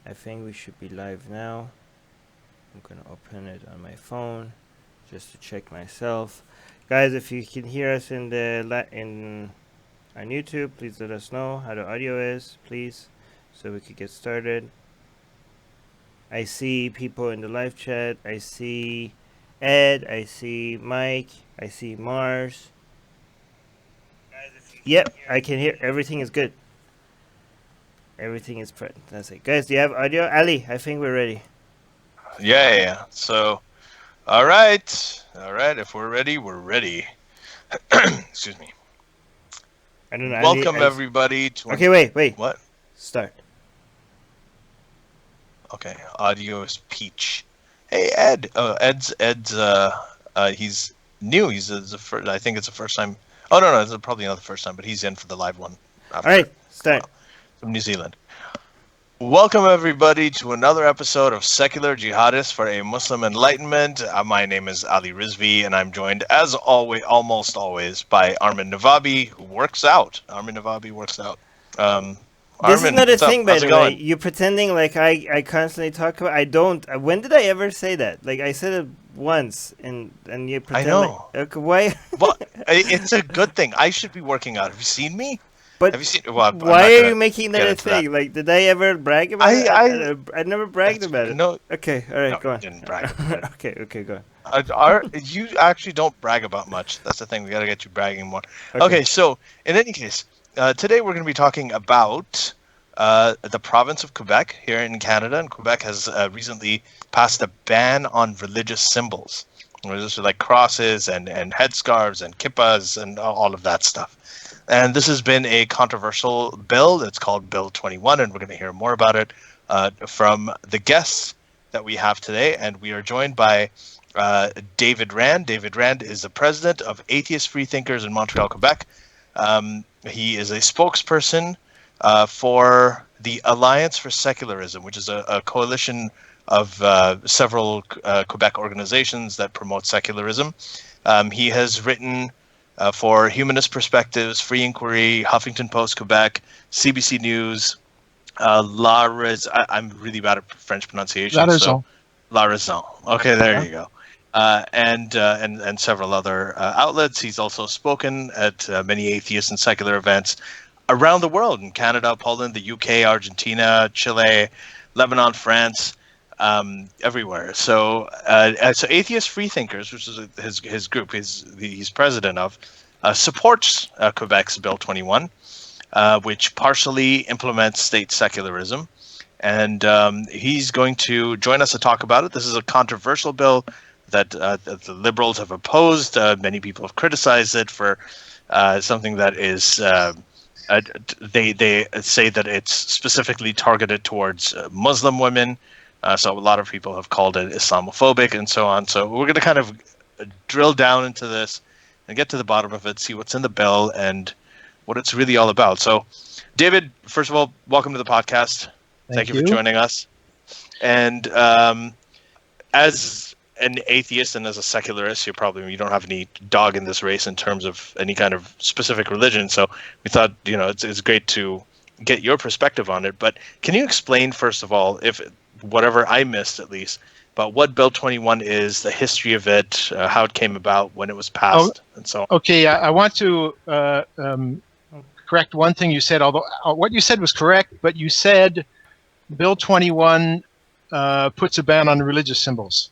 I think we should be live now. I'm gonna open it on my phone just to check myself. Guys, if you can hear us in on YouTube, please let us know how the audio is, please, so we could get started. I see people in the live chat. I see Ed. I see Mike. I see Mars. Yep, I can hear. Everything is good. Everything is fantastic. Guys, do you have audio? Ali, I think we're ready. Yeah. So, all right. If we're ready, we're ready. Excuse me. I don't know. Welcome everybody to. Okay, wait. What? Start. Okay, audio is peach. Hey, Ed. Ed's. He's new. He's the first. I think it's the first time. Oh no, it's probably not the first time, but he's in for the live one. All right, start. From New Zealand. Welcome everybody to another episode of Secular Jihadists for a Muslim Enlightenment. My name is Ali Rizvi, and I'm joined, as always, almost always, by Armin Navabi, who works out. This is Armin, not a thing, by how's the it way. going? You're pretending like I constantly talk about. I don't. When did I ever say that? Like I said it once, and you pretend. I know. Like, okay, why? Well, it's a good thing. I should be working out. Have you seen me? But have you seen? Well, why are you making that a thing? Like, did I ever brag about it? I never bragged about it. No. Okay, all right, No, go on. you didn't brag about it. Okay, go on. You actually don't brag about much. That's the thing. We got to get you bragging more. Okay, so in any case, today we're going to be talking about the province of Quebec here in Canada. And Quebec has recently passed a ban on religious symbols. Those are like crosses and headscarves and kippas and all of that stuff. And this has been a controversial bill. It's called Bill 21, and we're going to hear more about it from the guests that we have today. And we are joined by David Rand. David Rand is the president of Atheist Freethinkers in Montreal, Quebec. He is a spokesperson for the Alliance for Secularism, which is a coalition of several Quebec organizations that promote secularism. He has written for Humanist Perspectives, Free Inquiry, Huffington Post Quebec, CBC News, Raison. I'm really bad at French pronunciation. Raison. Okay, there you go. And several other outlets. He's also spoken at many atheist and secular events around the world, in Canada, Poland, the UK, Argentina, Chile, Lebanon, France, everywhere. So Atheist Freethinkers, which is his group, he's president of, supports Quebec's Bill 21, which partially implements state secularism. And he's going to join us to talk about it. This is a controversial bill that the Liberals have opposed. Many people have criticized it for something that is... they say that it's specifically targeted towards Muslim women. So a lot of people have called it Islamophobic and so on. So we're going to kind of drill down into this and get to the bottom of it, see what's in the bill and what it's really all about. So, David, first of all, welcome to the podcast. Thank you for joining us. And as an atheist and as a secularist, you don't have any dog in this race in terms of any kind of specific religion. So we thought, it's great to get your perspective on it. But can you explain, first of all, if whatever I missed at least, about what Bill 21 is, the history of it, how it came about, when it was passed, and so on. Okay, I want to correct one thing you said, although what you said was correct, but you said Bill 21 puts a ban on religious symbols.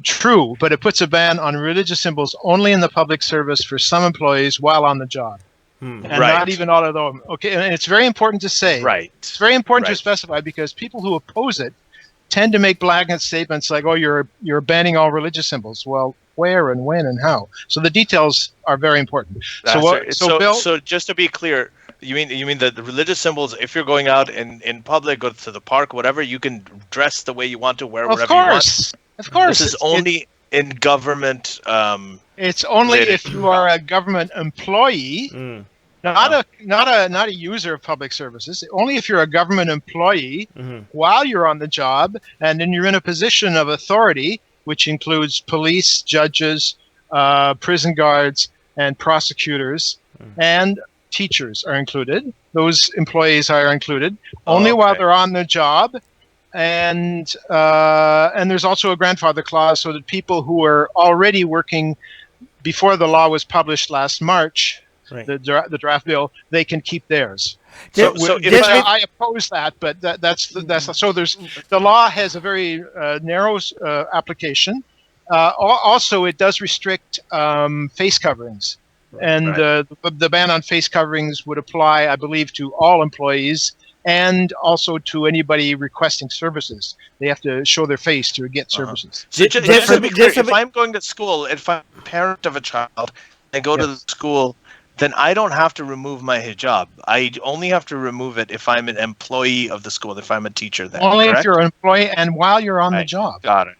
True, but it puts a ban on religious symbols only in the public service for some employees while on the job. And not even all of them. Okay, and it's very important to say. Right. It's very important to specify, because people who oppose it tend to make blanket statements like, "Oh, you're banning all religious symbols." Well, where and when and how? So the details are very important. So just to be clear, you mean that the religious symbols, if you're going out in public, go to the park, whatever, you can dress the way you want to, wear whatever you want. Of course. This is only in government. It's only if you are a government employee. Not a user of public services. Only if you're a government employee while you're on the job, and then you're in a position of authority, which includes police, judges, prison guards, and prosecutors, and teachers are included. Those employees are included only while they're on the job. And there's also a grandfather clause so that people who are already working before the law was published last March, Right. the draft bill, they can keep theirs. So if I oppose that, but that's so. There's the law has a very narrow application. Also, it does restrict face coverings, and the ban on face coverings would apply, I believe, to all employees and also to anybody requesting services. They have to show their face to get services. Just to be clear, if I'm going to school, if I'm a parent of a child and go to the school, then I don't have to remove my hijab. I only have to remove it if I'm an employee of the school, if I'm a teacher there. Only correct? if you're an employee and while you're on the job. Got it.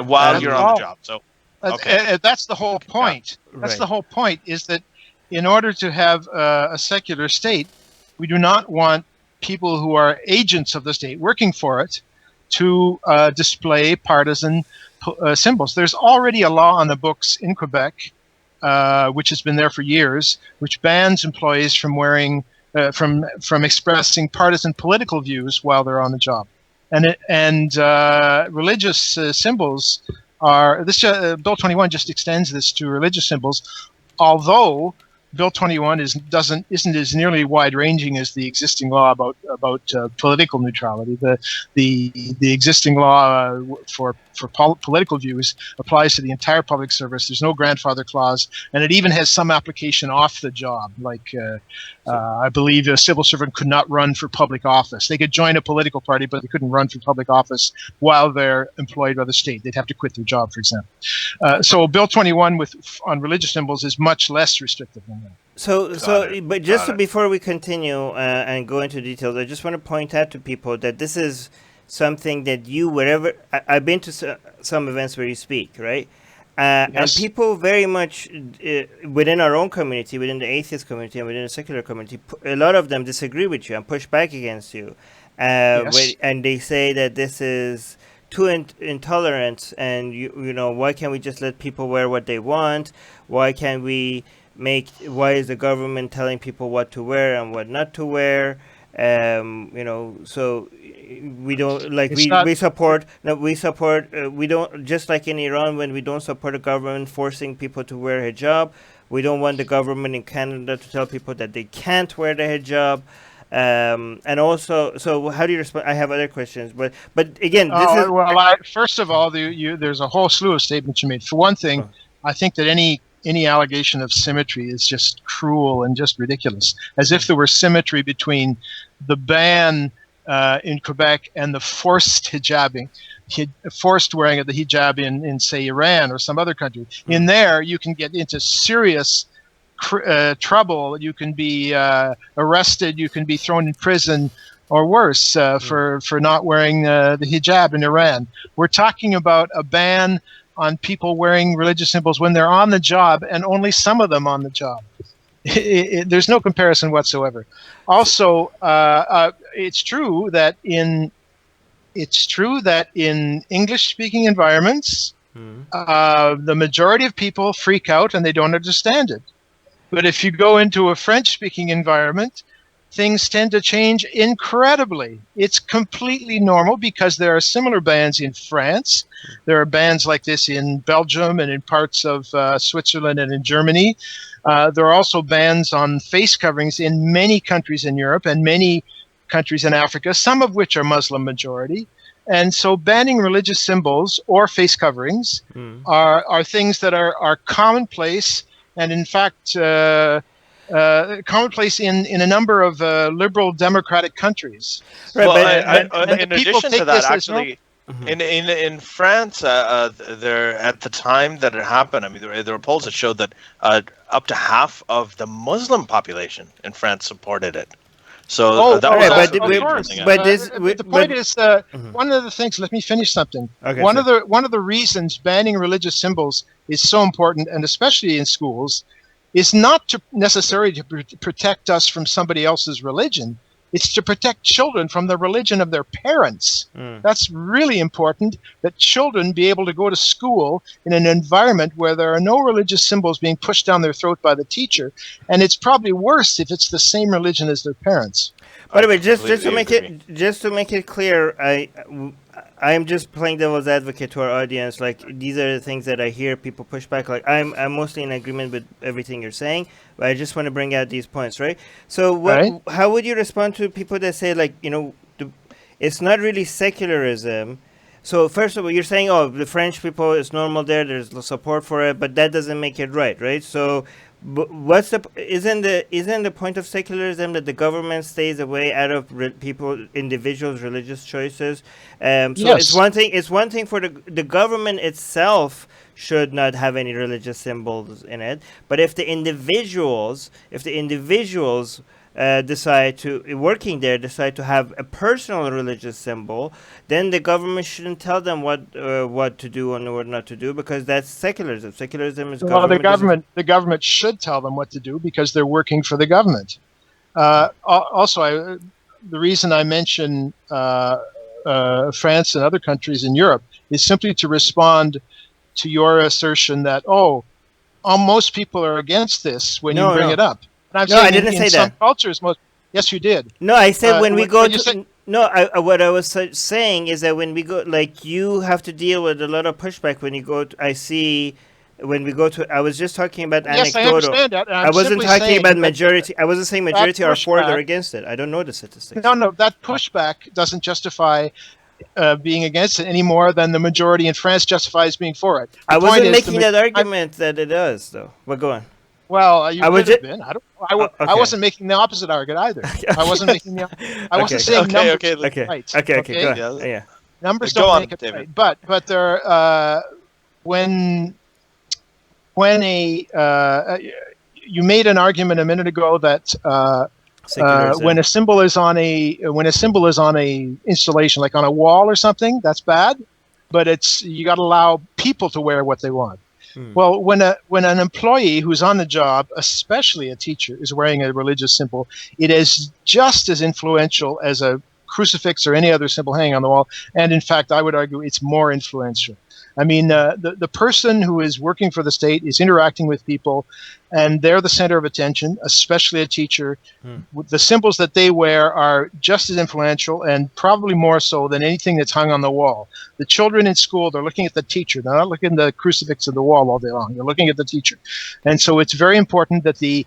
While you're on the job. So that's the whole point. That's the whole point, is that in order to have a secular state, we do not want people who are agents of the state working for it to display partisan symbols. There's already a law on the books in Quebec, which has been there for years, which bans employees from wearing, from expressing partisan political views while they're on the job. And religious symbols are this. Bill 21 just extends this to religious symbols, although Bill 21 isn't as nearly wide-ranging as the existing law about political neutrality. The existing law for political views applies to the entire public service. There's no grandfather clause, and it even has some application off the job. Like I believe a civil servant could not run for public office. They could join a political party, but they couldn't run for public office while they're employed by the state. They'd have to quit their job, for example. So Bill 21 on religious symbols is much less restrictive than that. But just before we continue and go into details, I just want to point out to people that this is something that I've been to some events where you speak, right? And people very much within our own community, within the atheist community and within the secular community, a lot of them disagree with you and push back against you. And they say that this is too intolerant, and you know, why can't we just let people wear what they want? Why is the government telling people what to wear and what not to wear? You know, so we don't like we support we don't, just like in Iran, when we don't support the government forcing people to wear hijab, we don't want the government in Canada to tell people that they can't wear the hijab. And also, so how do you respond? I have other questions, but again, first of all, there's a whole slew of statements you made. For one thing, I think that any allegation of symmetry is just cruel and just ridiculous, as if there were symmetry between the ban in Quebec and the forced forced wearing of the hijab in say Iran or some other country. In there, you can get into serious trouble. You can be arrested. You can be thrown in prison, or worse, for not wearing the hijab in Iran. We're talking about a ban on people wearing religious symbols when they're on the job, and only some of them on the job. There's no comparison whatsoever. Also, it's true that in English-speaking environments, the majority of people freak out and they don't understand it. But if you go into a French-speaking environment, things tend to change incredibly. It's completely normal because there are similar bans in France. There are bans like this in Belgium and in parts of Switzerland and in Germany. There are also bans on face coverings in many countries in Europe and many countries in Africa, some of which are Muslim majority. And so banning religious symbols or face coverings are things that are commonplace, and in fact commonplace in a number of liberal democratic countries. Right, well, in addition to that, actually, in France, there at the time that it happened, I mean, there were polls that showed that up to half of the Muslim population in France supported it. So that was the point is, one of the things. Let me finish something. Okay, one of the reasons banning religious symbols is so important, and especially in schools, is not necessarily to protect us from somebody else's religion. It's to protect children from the religion of their parents. That's really important, that children be able to go to school in an environment where there are no religious symbols being pushed down their throat by the teacher. And it's probably worse if it's the same religion as their parents. By the way, just to make it clear, I'm just playing devil's advocate to our audience. Like, these are the things that I hear people push back. Like, I'm mostly in agreement with everything you're saying, but I just want to bring out these points, right? So, how would you respond to people that say, like, it's not really secularism? So, first of all, you're saying, oh, the French people, it's normal there, there's support for it, but that doesn't make it right? So, isn't the point of secularism that the government stays away out of individuals' religious choices? So yes. It's one thing for the government itself should not have any religious symbols in it. But if the individuals decide to have a personal religious symbol, then the government shouldn't tell them what to do and what not to do, because that's secularism. Secularism is the government should tell them what to do because they're working for the government. Also, the reason I mention France and other countries in Europe is simply to respond to your assertion that most people are against this when you bring it up. And I didn't say that. Some cultures, yes, you did. No, I said when we go to. What I was saying is that when we go, like, you have to deal with a lot of pushback when you go. I was just talking about anecdotal. Yes, I understand that. I wasn't talking about majority. I wasn't saying majority are for or against it. I don't know the statistics. No, that pushback doesn't justify being against it any more than the majority in France justifies being for it. I wasn't making that argument that it does, though. But go on. Well, you could have been. I wasn't making the opposite argument either. I wasn't making I wasn't saying numbers right. Okay. Go on. Yeah. Numbers don't make it David. Right. But there, when you made an argument a minute ago that when a symbol is on a installation, like on a wall or something, that's bad. But you got to allow people to wear what they want. Well, when an employee who's on the job, especially a teacher, is wearing a religious symbol, it is just as influential as a crucifix or any other symbol hanging on the wall. And in fact, I would argue it's more influential. I mean, the person who is working for the state is interacting with people, and they're the center of attention, especially a teacher. The symbols that they wear are just as influential, and probably more so than anything that's hung on the wall. The children in school, they're looking at the teacher. They're not looking at the crucifix of the wall all day long. They're looking at the teacher. And so it's very important that the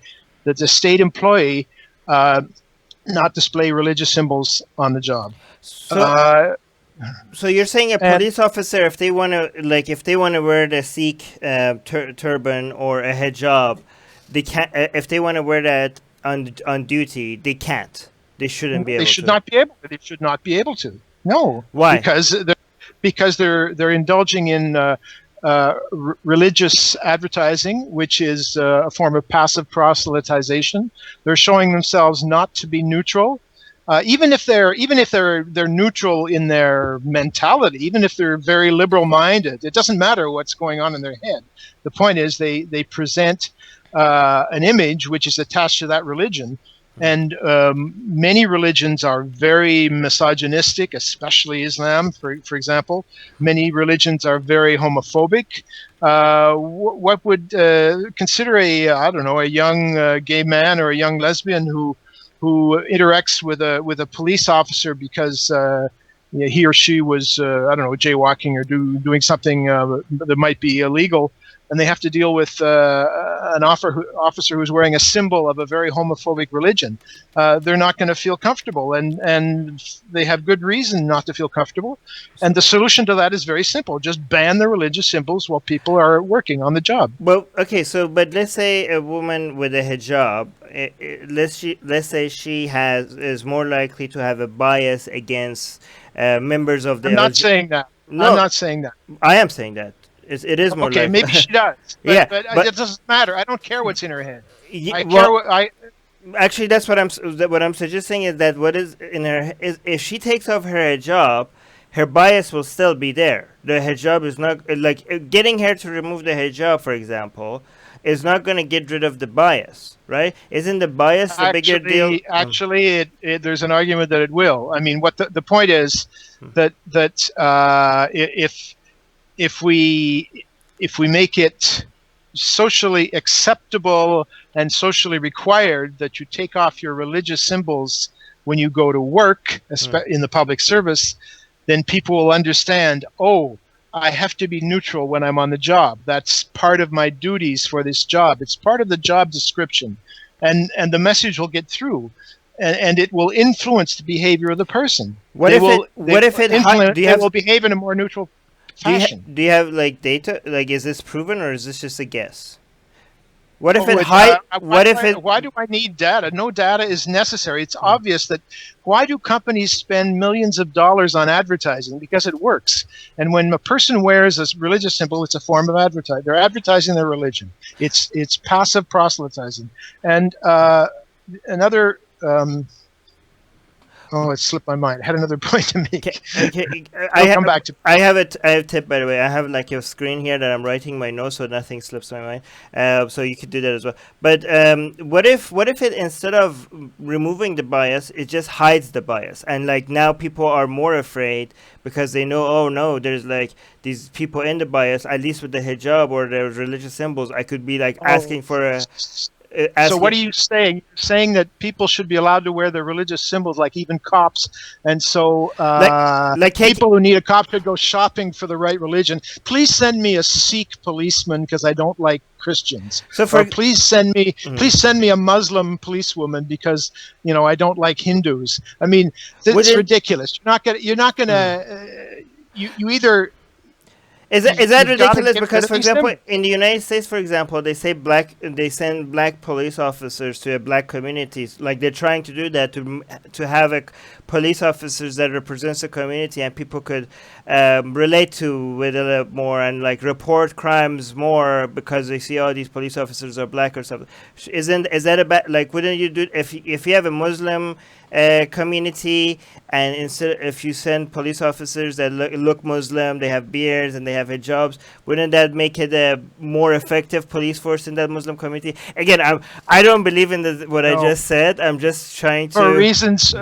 state employee not display religious symbols on the job. So you're saying a police officer, if they want to wear the Sikh turban or a hijab, they can't. If they want to wear that on duty, they can't. They shouldn't be able to. They should not be able to. No. Why? Because they're indulging in religious advertising, which is a form of passive proselytization. They're showing themselves not to be neutral. Even if they're neutral in their mentality, even if they're very liberal-minded, it doesn't matter what's going on in their head. The point is they present an image which is attached to that religion, and many religions are very misogynistic, especially Islam, for example. Many religions are very homophobic. What would consider a young gay man or a young lesbian who interacts with a police officer because he or she was jaywalking or doing something that might be illegal, and they have to deal with an officer who's wearing a symbol of a very homophobic religion. They're not going to feel comfortable, and they have good reason not to feel comfortable. And the solution to that is very simple: just ban the religious symbols while people are working on the job. Well, okay, but let's say a woman with a hijab, let's say she is more likely to have a bias against members of the. I'm not saying that. No, I'm not saying that. I am saying that. It is more. Okay, likely. Maybe she does. But it doesn't matter. I don't care what's in her head. Actually, that's what I'm suggesting is that what is in her is if she takes off her hijab, her bias will still be there. The hijab is not like getting her to remove the hijab, for example. is not going to get rid of the bias, right? Isn't the bias the bigger deal? Actually, there's an argument that it will. I mean, what the point is that if we make it socially acceptable and socially required that you take off your religious symbols when you go to work, in the public service, then people will understand, oh, I have to be neutral when I'm on the job. That's part of my duties for this job. It's part of the job description. And the message will get through. And it will influence the behavior of the person. They will behave in a more neutral fashion. Do you have like data? Like, is this proven or is this just a guess? What if why do I need data? No data is necessary. It's obvious that why do companies spend millions of dollars on advertising? Because it works. And when a person wears a religious symbol, it's a form of advertising. They're advertising their religion. It's passive proselytizing. And another it slipped my mind. I had another point to make. Come back to. I have a tip, by the way. I have like a screen here that I'm writing my notes so nothing slips my mind. So you could do that as well. But what if it, instead of removing the bias, it just hides the bias, and like now people are more afraid because they know, oh no, there's like these people in the bias. At least with the hijab or the religious symbols, I could be like asking for a. So what are you saying? You're saying that people should be allowed to wear their religious symbols, like even cops, and so like people who need a cop could go shopping for the right religion. Please send me a Sikh policeman because I don't like Christians. So please send me a Muslim policewoman because I don't like Hindus. I mean, it's ridiculous. You're not gonna. You either. Is that ridiculous? Because, for example, in the United States, for example, they send black police officers to black communities. Like they're trying to do that to have police officers that represents the community and people could relate to with a little more and like report crimes more because they see these police officers are black or something. Is that a bad, like, wouldn't you do if you have a Muslim community, and if you send police officers that look Muslim, they have beards and they have hijabs, wouldn't that make it a more effective police force in that Muslim community? Again, I don't believe in what I just said. I'm just trying to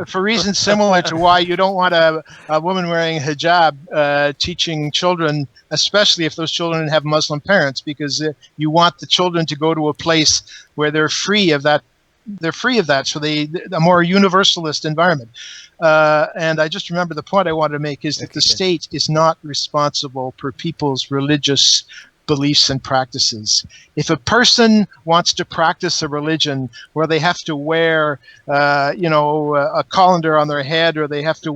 for reasons similar to why you don't want a woman wearing hijab teaching children, especially if those children have Muslim parents, because you want the children to go to a place where they're free of that. So a more universalist environment. And I just remember the point I wanted to make is that the state is not responsible for people's religious beliefs and practices. If a person wants to practice a religion where they have to wear, a colander on their head, or they have to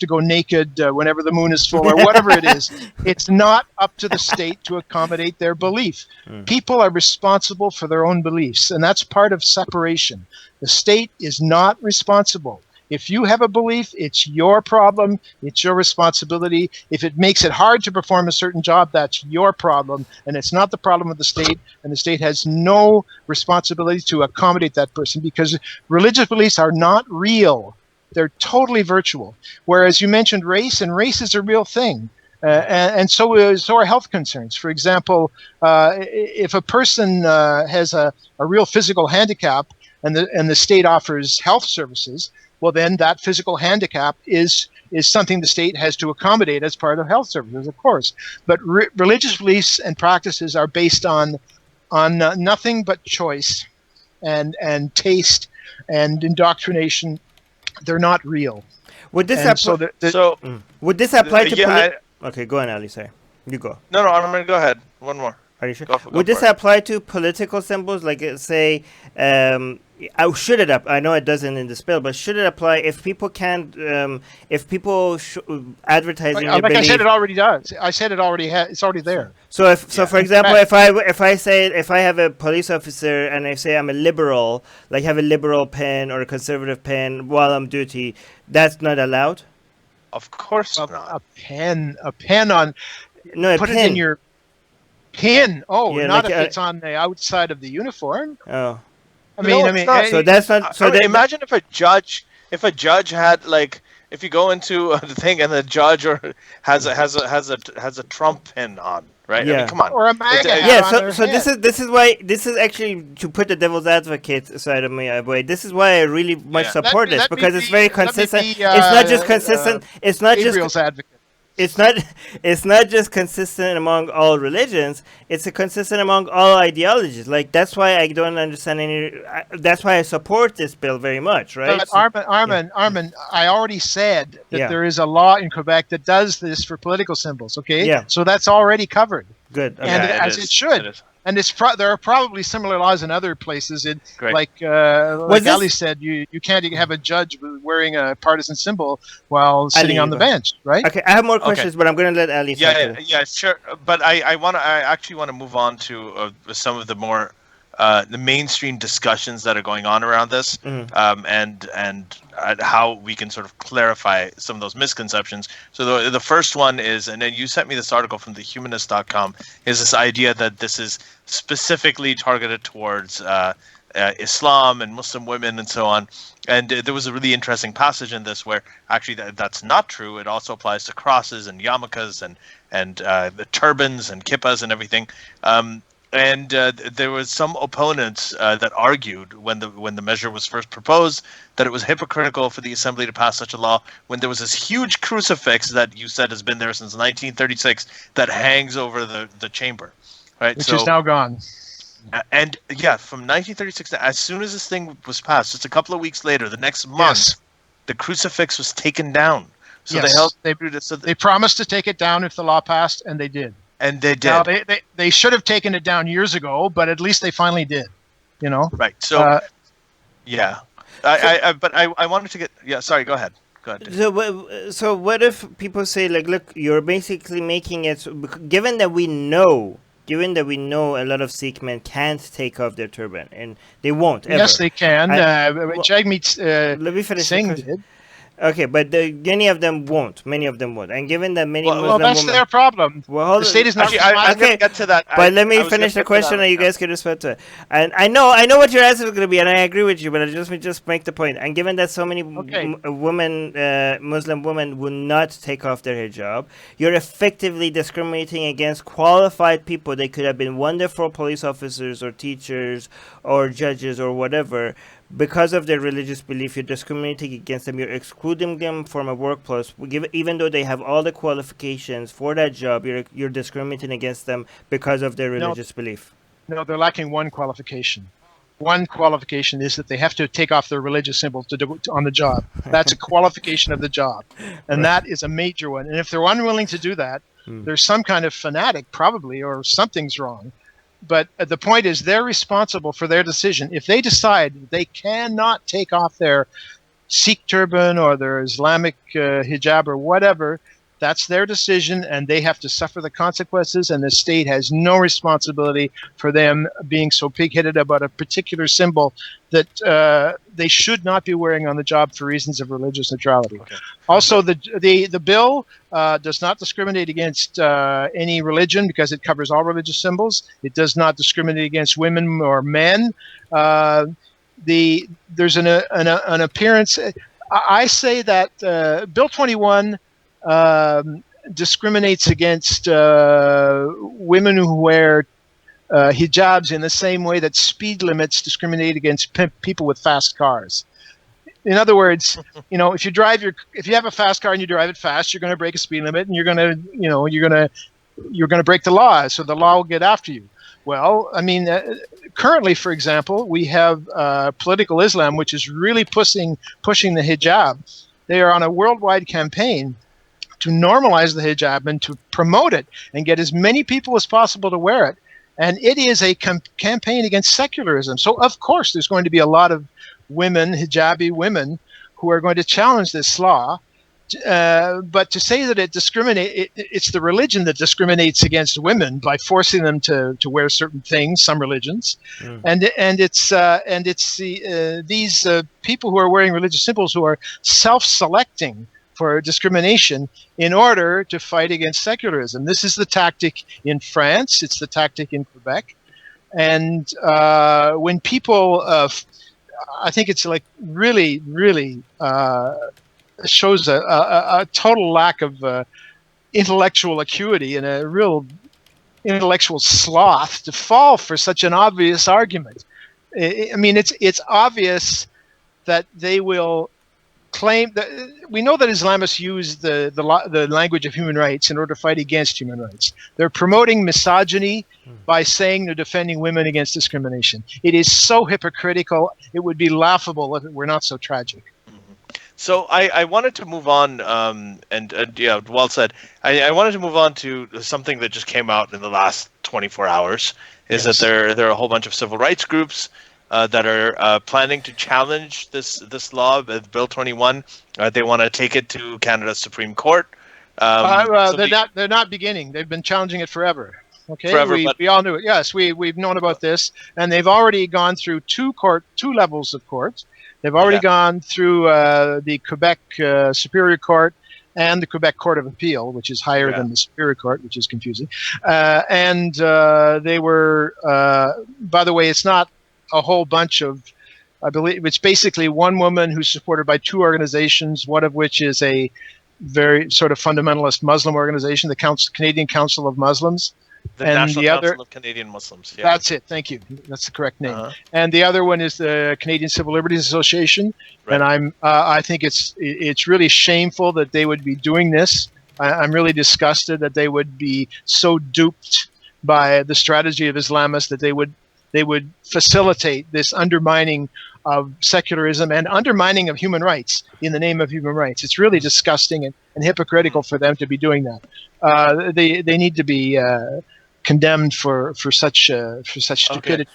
go naked whenever the moon is full, or whatever it is, it's not up to the state to accommodate their belief. People are responsible for their own beliefs, and that's part of separation. The state is not responsible. If you have a belief, it's your problem, it's your responsibility. If it makes it hard to perform a certain job, that's your problem, and it's not the problem of the state, and the state has no responsibility to accommodate that person, because religious beliefs are not real. They're totally virtual. Whereas you mentioned race, and race is a real thing. And so are health concerns. For example, if a person has a real physical handicap and the state offers health services, well, then that physical handicap is something the state has to accommodate as part of health services, of course. But religious beliefs and practices are based on nothing but choice and taste and indoctrination. They're not real. Would this would this apply to? Okay, go on, Ali. Sorry, you go. No, I'm going to go ahead. One more. Are you sure? Would this apply to political symbols? Like, say, should it up? I know it doesn't in this bill, but should it apply if people can't? If people advertising, like I said, it already does. I said it already it's already there. So for example, if I have a police officer and I say I'm a liberal, like have a liberal pen or a conservative pen while I'm duty, that's not allowed. Of course not. A pen on. No, put it in your pin. Oh, yeah, not like, if it's on the outside of the uniform. Oh, I mean, so that's not. So imagine if a judge had, like, if you go into the thing and the judge has a Trump pin on. right? I Yeah. mean, come on. Or a MAGA hat Yeah, on their so head. this is why, this is actually to put the devil's advocate side of me away. This is why I really much Yeah. support this, Let me because it's be- very let me consistent. be, It's not just consistent. It's not just Gabriel's advocate. it's not it's not just consistent among all religions. It's a consistent among all ideologies. Like, that's why I don't understand that's why I support this bill very much, right? But So- Armin, I already said that Yeah. there is a law in Quebec that does this for political symbols. Okay, Yeah. so that's already covered, Good. Okay. and Yeah, as is. it should. It is. And there are probably similar laws in other places. Great. Like this- Ali said, you can't have a judge wearing a partisan symbol while sitting Ali, on the go. bench, right? Okay, I have more questions, but I'm going to let Ali Yeah, talk. yeah, sure. But I actually want to move on to some of the more the mainstream discussions that are going on around this, and how we can sort of clarify some of those misconceptions. So the first one is, and then you sent me this article from the Humanist.com, is this idea that this is specifically targeted towards Islam and Muslim women and so on. And there was a really interesting passage in this where actually that's not true. It also applies to crosses and yarmulkes and the turbans and kippas and everything. And there was some opponents that argued when the measure was first proposed that it was hypocritical for the assembly to pass such a law when there was this huge crucifix that you said has been there since 1936 that hangs over the chamber, right? Which is now gone. And yeah, from 1936, as soon as this thing was passed, just a couple of weeks later, the next month, Yes. the crucifix was taken down. So Yes. They promised to take it down if the law passed, and they did. And they did. Now, they should have taken it down years ago, but at least they finally did. You know? Right. So, yeah. But I wanted to get... Yeah, sorry, go ahead. Go ahead. So what if people say, like, look, you're basically making it, given that we know a lot of Sikh men can't take off their turban, and they won't ever. Yes, they can. Jagmeet Let me finish. Singh did. Okay, but many of them won't. And given that many Muslim Well, that's women, their problem. Well, The state is not Actually, I'm responsible. going to get to that. But let me finish the question, and you guys can respond to it. And I know what your answer is going to be, and I agree with you. But let me just make the point. And given that so many Muslim women will not take off their hijab, you're effectively discriminating against qualified people. They could have been wonderful police officers or teachers or judges or whatever. Because of their religious belief, you're discriminating against them. You're excluding them from a workplace. Even though they have all the qualifications for that job, you're discriminating against them because of their religious belief. No, they're lacking one qualification. One qualification is that they have to take off their religious symbol on the job. That's a qualification of the job. And that is a major one. And if they're unwilling to do that, there's some kind of fanatic probably, or something's wrong. But the point is, they're responsible for their decision. If they decide they cannot take off their Sikh turban or their Islamic hijab or whatever, that's their decision, and they have to suffer the consequences, and the state has no responsibility for them being so pig-headed about a particular symbol that they should not be wearing on the job for reasons of religious neutrality. Okay. Also, the bill does not discriminate against any religion because it covers all religious symbols. It does not discriminate against women or men. There's an appearance. I say that Bill 21 discriminates against women who wear hijabs in the same way that speed limits discriminate against people with fast cars. In other words, if you have a fast car and you drive it fast, you're going to break a speed limit, and you're going to break the law. So the law will get after you. Well, I mean, currently, for example, we have political Islam, which is really pushing the hijab. They are on a worldwide campaign to normalize the hijab and to promote it and get as many people as possible to wear it. And it is a campaign against secularism. So, of course, there's going to be a lot of women, hijabi women, who are going to challenge this law. But to say that it's the religion that discriminates against women by forcing them to wear certain things, some religions, and it's these people who are wearing religious symbols who are self-selecting for discrimination in order to fight against secularism. This is the tactic in France. It's the tactic in Quebec. And when people, I think it's like really, really shows a total lack of intellectual acuity and a real intellectual sloth to fall for such an obvious argument. I mean, it's obvious that they will claim that we know that Islamists use the language of human rights in order to fight against human rights. They're promoting misogyny by saying they're defending women against discrimination. It is so hypocritical. It would be laughable if it were not so tragic. So I wanted to move on, and yeah, well said. I wanted to move on to something that just came out in the last 24 hours. Is that there are a whole bunch of civil rights groups that are planning to challenge this law, Bill 21. They want to take it to Canada's Supreme Court. They're not beginning. They've been challenging it forever. Okay, forever, we all knew it. Yes, we've known about this, and they've already gone through two levels of court. They've already gone through the Quebec Superior Court and the Quebec Court of Appeal, which is higher than the Superior Court, which is confusing. And they were, by the way, it's not a whole bunch of, I believe it's basically one woman who's supported by two organizations, one of which is a very sort of fundamentalist Muslim organization, the Canadian Council of Muslims. The National Council of Canadian Muslims. Yeah. That's it. Thank you. That's the correct name. And the other one is the Canadian Civil Liberties Association. Right. And I think it's really shameful that they would be doing this. I'm really disgusted that they would be so duped by the strategy of Islamists that they would facilitate this undermining of secularism and undermining of human rights in the name of human rights. It's really disgusting and hypocritical for them to be doing that. They need to be condemned for such stupidity. Okay.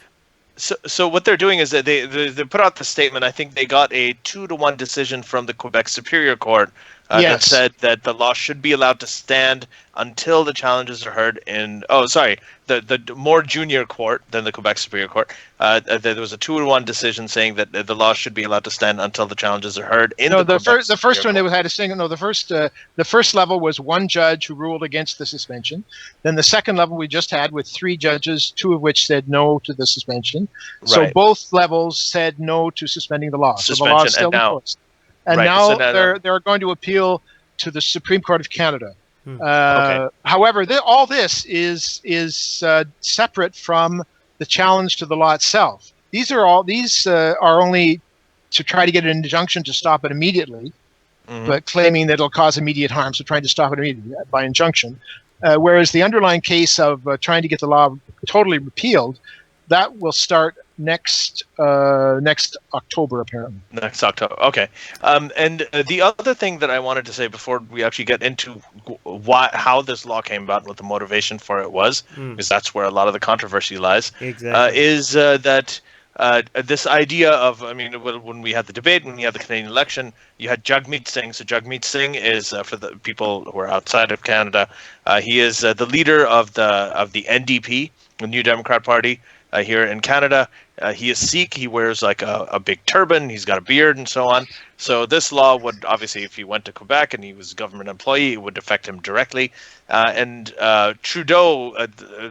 So what they're doing is that they put out the statement. I think they got a 2-1 decision from the Quebec Superior Court that said that the law should be allowed to stand until the challenges are heard in. Oh, sorry, the more junior court than the Quebec Superior Court. There was a 2-1 decision saying that the law should be allowed to stand until the challenges are heard in. No, the first one they had a single. No, the first level was one judge who ruled against the suspension. Then the second level we just had with 3 judges, 2 of which said no to the suspension. Right. So both levels said no to suspending the law. So the law is still in force. And now they're going to appeal to the Supreme Court of Canada. However, all this is separate from the challenge to the law itself. These are only to try to get an injunction to stop it immediately, but claiming that it'll cause immediate harm, so trying to stop it immediately by injunction. Whereas the underlying case of trying to get the law totally repealed, that will start next October, apparently. Next October, okay. And the other thing that I wanted to say before we actually get into how this law came about and what the motivation for it was, because that's where a lot of the controversy lies, is that this idea of, I mean, when we had the debate, when we had the Canadian election, you had Jagmeet Singh. So Jagmeet Singh is, for the people who are outside of Canada, he is the leader of the NDP, the New Democrat Party, here in Canada. He is Sikh. He wears like a big turban. He's got a beard and so on. So this law would obviously, if he went to Quebec and he was a government employee, it would affect him directly. And Trudeau,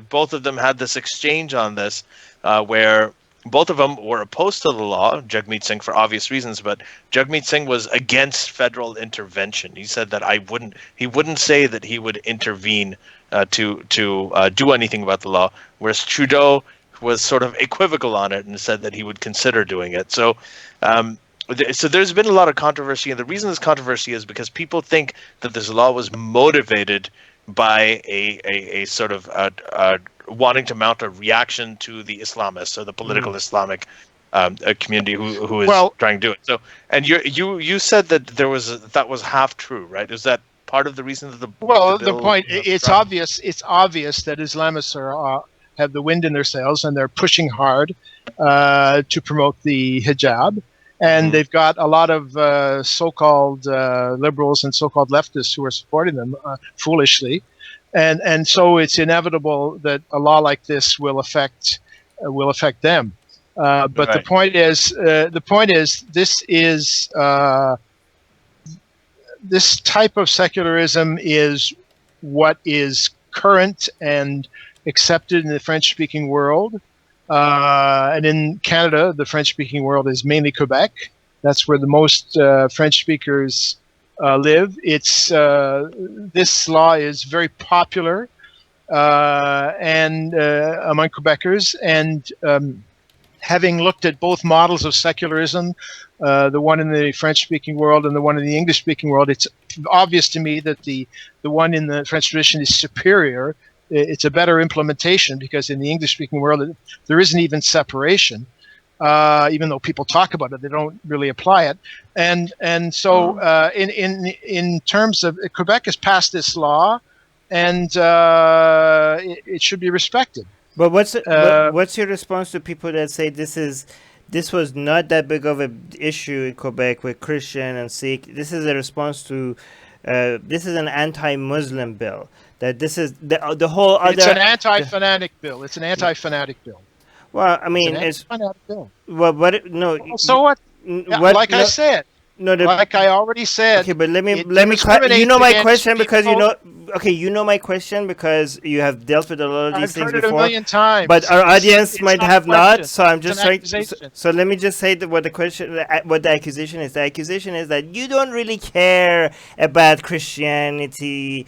both of them had this exchange on this, where both of them were opposed to the law. Jagmeet Singh for obvious reasons, but Jagmeet Singh was against federal intervention. He said that he wouldn't say that he would intervene to do anything about the law, whereas Trudeau was sort of equivocal on it and said that he would consider doing it. So so there's been a lot of controversy, and the reason this controversy is because people think that this law was motivated by a sort of wanting to mount a reaction to the Islamists or the political Islamic community who is trying to do it. So, and you said that that was half true, right? Is that part of the reason that the point? It's obvious. It's obvious that Islamists have the wind in their sails, and they're pushing hard to promote the hijab. And they've got a lot of so-called liberals and so-called leftists who are supporting them foolishly. And so it's inevitable that a law like this will affect them. But the point is, this type of secularism is what is current and accepted in the French-speaking world. And in Canada, the French-speaking world is mainly Quebec. That's where the most French speakers live. This law is very popular and among Quebecers, and having looked at both models of secularism, the one in the French-speaking world and the one in the English-speaking world, it's obvious to me that the one in the French tradition is superior. It's a better implementation because in the English-speaking world, there isn't even separation. Even though people talk about it, they don't really apply it. And so in terms of Quebec has passed this law, and it should be respected. But what's your response to people that say this was not that big of an issue in Quebec with Christian and Sikh? This is a response to this is an anti-Muslim bill. That this is the whole other. It's an anti-fanatic bill. It's an anti-fanatic bill. Well, I mean, it's an anti-fanatic bill. Well, but no. So what? Like I said. No, like I already said. Okay, but let me you know my question because you know my question because you have dealt with a lot of these things before. I've heard it a million times. But our audience might have not, so I'm just trying. So let me just say what the accusation is. The accusation is that you don't really care about Christianity,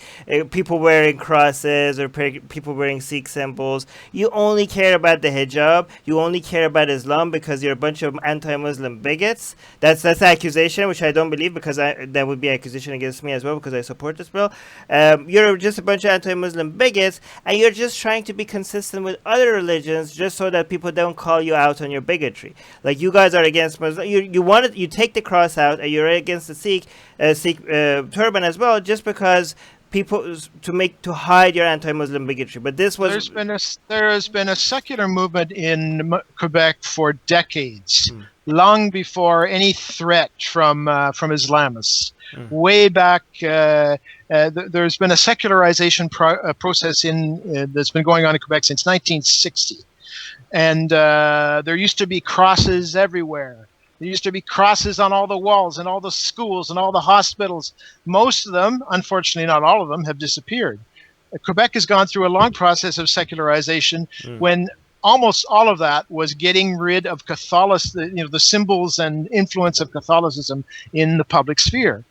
people wearing crosses or people wearing Sikh symbols. You only care about the hijab. You only care about Islam because you're a bunch of anti-Muslim bigots. That's the accusation, which I don't believe because that would be accusation against me as well because I support this bill. You're just a bunch of anti-Muslim bigots, and you're just trying to be consistent with other religions just so that people don't call you out on your bigotry. Like you guys are against Muslim. You take the cross out, and you're against the Sikh turban as well, just because people to hide your anti-Muslim bigotry. But this was there has been a secular movement in Quebec for decades. Long before any threat from Islamists. Way back, there's been a secularization process that's been going on in Quebec since 1960. And there used to be crosses everywhere. There used to be crosses on all the walls and all the schools and all the hospitals. Most of them, unfortunately not all of them, have disappeared. Quebec has gone through a long process of secularization when almost all of that was getting rid of Catholicism, the symbols and influence of Catholicism in the public sphere.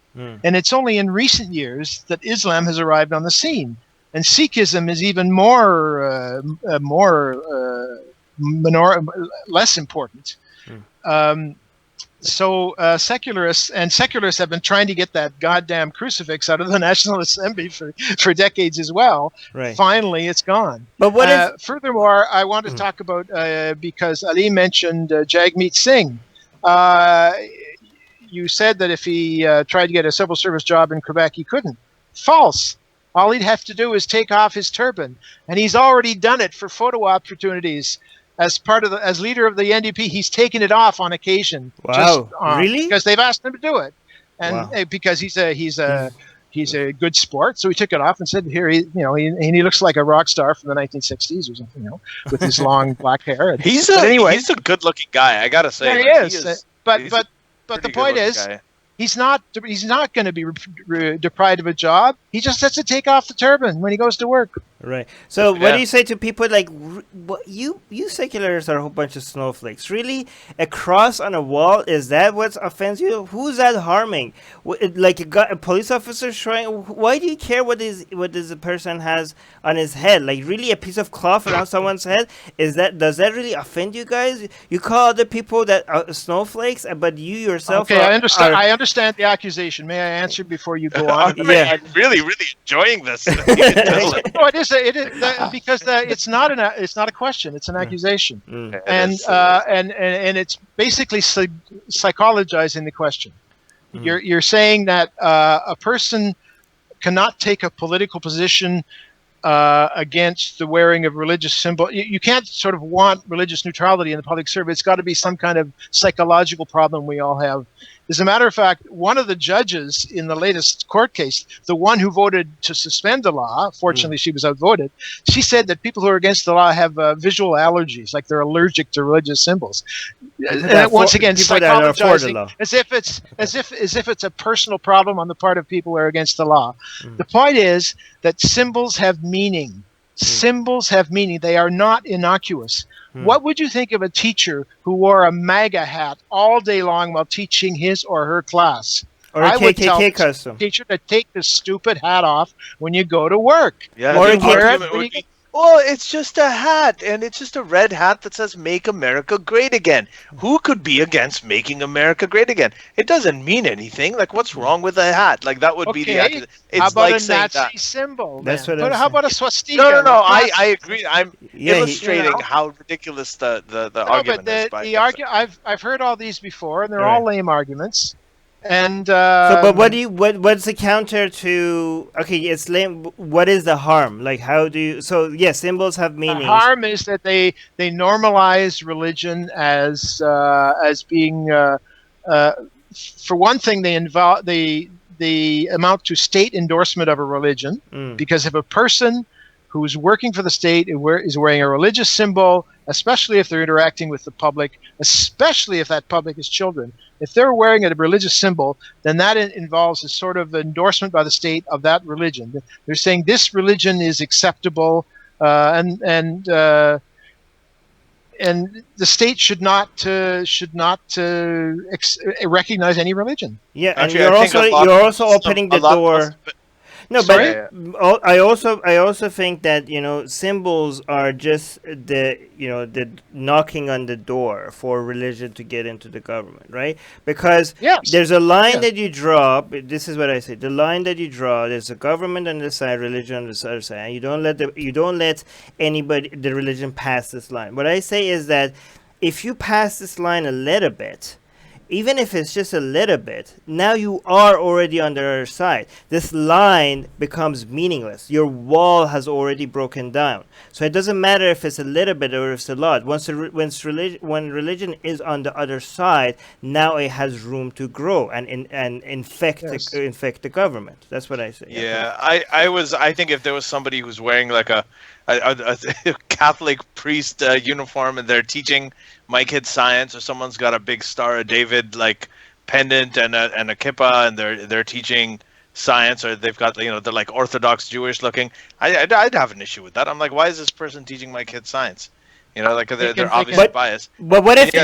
And it's only in recent years that Islam has arrived on the scene. And Sikhism is even less important. So secularists have been trying to get that goddamn crucifix out of the National Assembly for decades as well. Right. Finally, it's gone. But what furthermore, I want to talk about because Ali mentioned Jagmeet Singh. You said that if he tried to get a civil service job in Quebec, he couldn't. False. All he'd have to do is take off his turban, and he's already done it for photo opportunities. As leader of the NDP, he's taken it off on occasion. Wow, really? Because they've asked him to do it, and because he's a good sport, so he took it off and said, "Here, he looks like a rock star from the 1960s or something, with his long black hair." He's a good-looking guy, I gotta say. Yeah, he is. But the point is, he's not going to be deprived of a job. He just has to take off the turban when he goes to work. Right. So what do you say to people like, you secularists are a whole bunch of snowflakes? Really? A cross on a wall, is that what offends you? Who's that harming? Like a police officer trying, why do you care what this person has on his head? Like really a piece of cloth around someone's head? Does that really offend you guys? You call other people that are snowflakes, but you yourself I understand the accusation. May I answer before you go on? Yeah. I'm really enjoying this. No, it is because it's not a question. It's an accusation, and it's basically psychologizing the question. You're saying that a person cannot take a political position against the wearing of religious symbol. You can't sort of want religious neutrality in the public service. It's got to be some kind of psychological problem we all have. As a matter of fact, one of the judges in the latest court case, the one who voted to suspend the law, fortunately she was outvoted, she said that people who are against the law have visual allergies, like they're allergic to religious symbols. Once again, psychologizing as if it's a personal problem on the part of people who are against the law. The point is that symbols have meaning. Symbols have meaning. They are not innocuous. What would you think of a teacher who wore a MAGA hat all day long while teaching his or her class? Or a I would tell KKK the custom. teacher to take the stupid hat off when you go to work. Yeah, Or the a KKK argument would be, well, it's just a hat, and it's just a red hat that says "Make America Great Again." Who could be against making America great again? It doesn't mean anything. Like, what's wrong with a hat? Like, that would be the Okay, it's how about like a saying Nazi that. symbol? That's then? what I'm But how saying. about a swastika? No, no, no. with I agree. I'm Yeah, illustrating know? how ridiculous the No, argument but is. the argument I've heard all these before, and they're Right. all lame arguments. And So, but what's the counter to? Okay, it's lame. What is the harm? Like, how do you? So, yes, symbols have the meanings. harm is that they normalize religion as being for one thing they amount to state endorsement of a religion, because if a person who's working for the state is wearing a religious symbol, especially if they're interacting with the public, especially if that public is children, if they're wearing a religious symbol, then that involves a sort of endorsement by the state of that religion. They're saying this religion is acceptable, and the state should not recognize any religion. Yeah, and Actually, I think you're also opening the door. No, Sorry? but I also think that symbols are just the knocking on the door for religion to get into the government, right? Because Yes. there's a line that you draw. This is what I say: the line that you draw. There's a government on the side, religion on the other side, and you don't let the religion pass this line. What I say is that if you pass this line a little bit, even if it's just a little bit, now you are already on the other side. This line becomes meaningless. Your wall has already broken down. So it doesn't matter if it's a little bit or if it's a lot. When religion is on the other side, now it has room to grow and infect the government. That's what I say. Yeah, I think if there was somebody who's wearing like a Catholic priest uniform and they're teaching my kid science, or someone's got a big Star of David like pendant and a kippah, and they're teaching science, or they've got they're like Orthodox Jewish looking, I'd have an issue with that. I'm like, why is this person teaching my kid science? Like they're obviously biased. But what if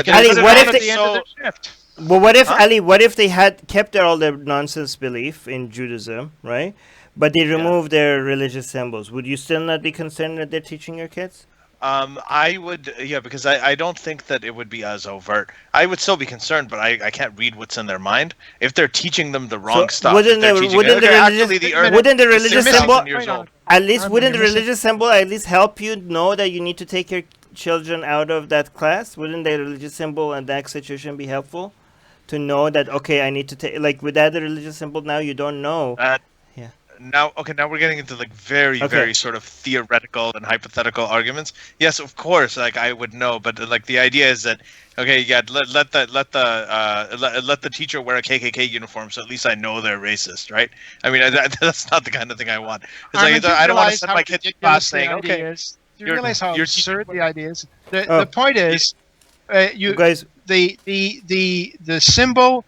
Ali? What if they had kept all their nonsense belief in Judaism, right? But they removed their religious symbols. Would you still not be concerned that they're teaching your kids? I would, because I don't think that it would be as overt. I would still be concerned, but I can't read what's in their mind. If they're teaching them the wrong stuff, wouldn't the religious symbol wouldn't the religious symbol at least help you know that you need to take your children out of that class? Wouldn't the religious symbol in that situation be helpful to know that I need to take, like, without the religious symbol now you don't know? Now we're getting into like very sort of theoretical and hypothetical arguments. Yes, of course, like I would know, but like the idea is that let the teacher wear a KKK uniform, so at least I know they're racist, right? I mean, that's not the kind of thing I want. It's like, I don't want to send my kid to class saying, "Okay." Do you realize how absurd the idea is? The point is, you guys, the symbol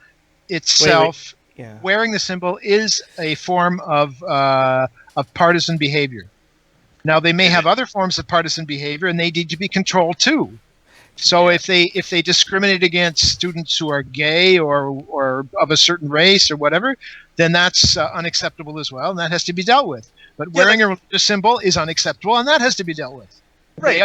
itself. Yeah. Wearing the symbol is a form of partisan behavior. Now, they may have other forms of partisan behavior, and they need to be controlled too. So, if they discriminate against students who are gay or of a certain race or whatever, then that's unacceptable as well, and that has to be dealt with. But wearing a religious symbol is unacceptable, and that has to be dealt with. Right.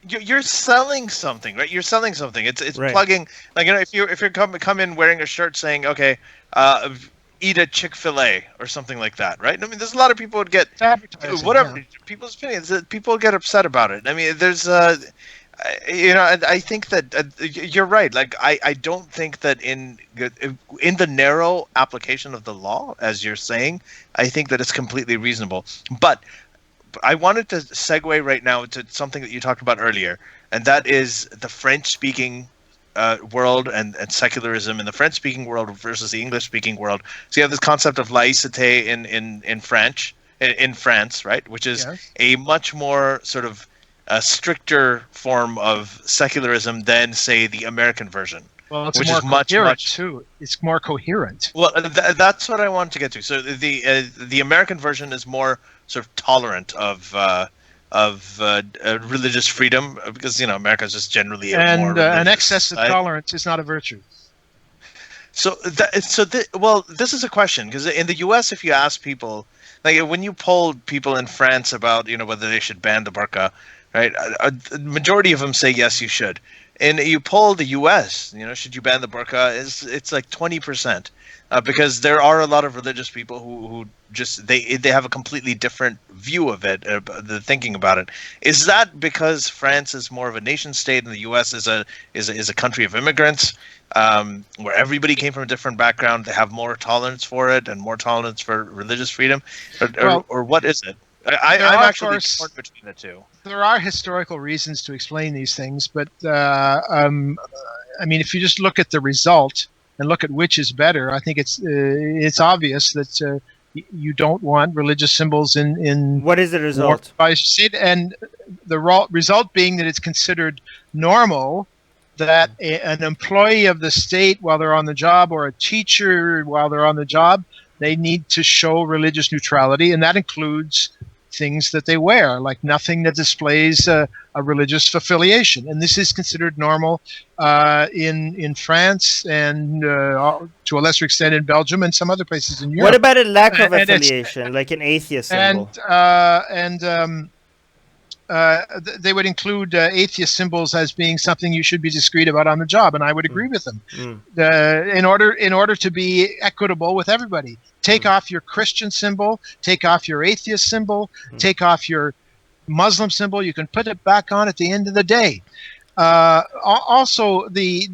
You're selling something, right? You're selling something. It's right. Plugging, like, if you're come in wearing a shirt saying, "Okay, eat a Chick-fil-A" or something like that, right? I mean, there's a lot of people would get people's opinions. People get upset about it. I mean, there's I think that you're right. Like, I don't think that in the narrow application of the law, as you're saying, I think that it's completely reasonable, but I wanted to segue right now to something that you talked about earlier, and that is the French-speaking world and secularism in the French-speaking world versus the English-speaking world. So you have this concept of laïcité in France, right, which is a much more sort of stricter form of secularism than, say, the American version. Well, it's more coherent too. It's more coherent. Well, that's what I wanted to get to. So the American version is more sort of tolerant of religious freedom, because America is just generally an excess of tolerance is not a virtue. Well, this is a question, because in the U.S., if you ask people, like when you poll people in France about whether they should ban the burqa, right? A majority of them say yes, you should. And you poll the U.S., should you ban the burqa? It's like 20%, because there are a lot of religious people who just they have a completely different view of it, the thinking about it. Is that because France is more of a nation state and the U.S. is a country of immigrants, where everybody came from a different background? They have more tolerance for it and more tolerance for religious freedom, or what is it? I'm actually torn between the two. There are historical reasons to explain these things, but I mean, if you just look at the result and look at which is better, I think it's obvious that you don't want religious symbols in. What is the result? And the result being that it's considered normal that an employee of the state, while they're on the job, or a teacher while they're on the job, they need to show religious neutrality, and that includes things that they wear, like nothing that displays a religious affiliation. And this is considered normal in France and to a lesser extent in Belgium and some other places in Europe. What about a lack of affiliation, like an atheist symbol? They would include atheist symbols as being something you should be discreet about on the job, and I would agree with them. In order to be equitable with everybody, take off your Christian symbol, take off your atheist symbol, take off your Muslim symbol. You can put it back on at the end of the day. Also, the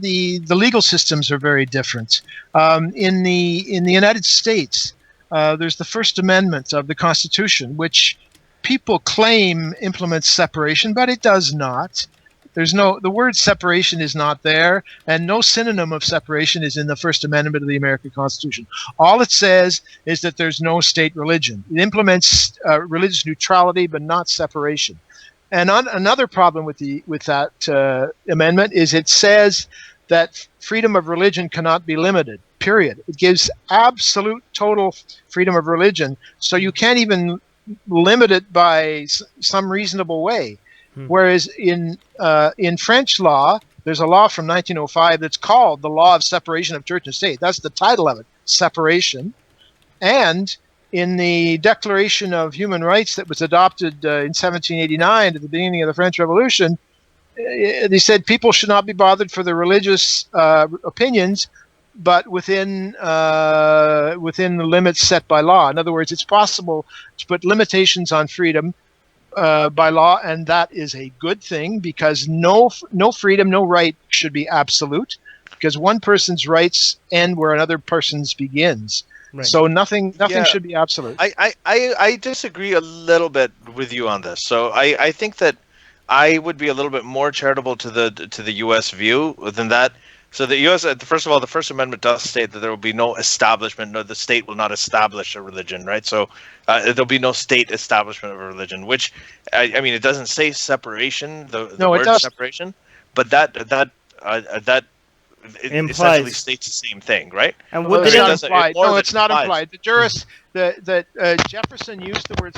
legal systems are very different. In the United States, there's the First Amendment of the Constitution, which people claim implements separation, but it does not. The word separation is not there, and no synonym of separation is in the First Amendment of the American Constitution. All it says is that there's no state religion. It implements religious neutrality, but not separation. And another problem with that amendment is it says that freedom of religion cannot be limited, period. It gives absolute total freedom of religion, so you can't even limit it by some reasonable way. Whereas in French law, there's a law from 1905 that's called the Law of Separation of Church and State. That's the title of it, separation. And in the Declaration of Human Rights that was adopted in 1789 at the beginning of the French Revolution, they said people should not be bothered for their religious opinions, but within the limits set by law. In other words, it's possible to put limitations on freedom by law, and that is a good thing, because no freedom, no right should be absolute, because one person's rights end where another person's begins. Right. So nothing should be absolute. I disagree a little bit with you on this. So I think that I would be a little bit more charitable to the U.S. view than that. So the U.S. First of all, the First Amendment does state that there will be no establishment. No, the state will not establish a religion, right? So there'll be no state establishment of a religion. Which I mean, it doesn't say separation. The word separation, but that it essentially states the same thing, right? And what it's not implied. No, it's not implied. Jefferson used the word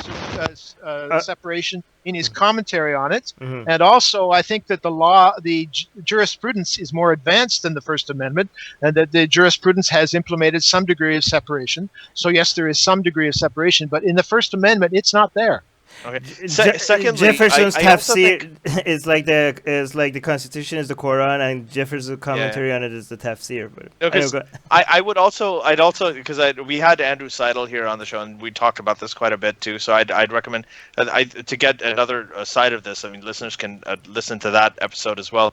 separation in his commentary on it, and also I think that the jurisprudence is more advanced than the First Amendment, and that the jurisprudence has implemented some degree of separation. So yes, there is some degree of separation, but in the First Amendment, it's not there. Okay. Secondly, Jefferson's tafsir is like the Constitution is the Quran, and Jefferson's commentary on it is the tafsir. But I'd also because we had Andrew Seidel here on the show, and we talked about this quite a bit too. So I'd recommend to get another side of this. I mean, listeners can listen to that episode as well.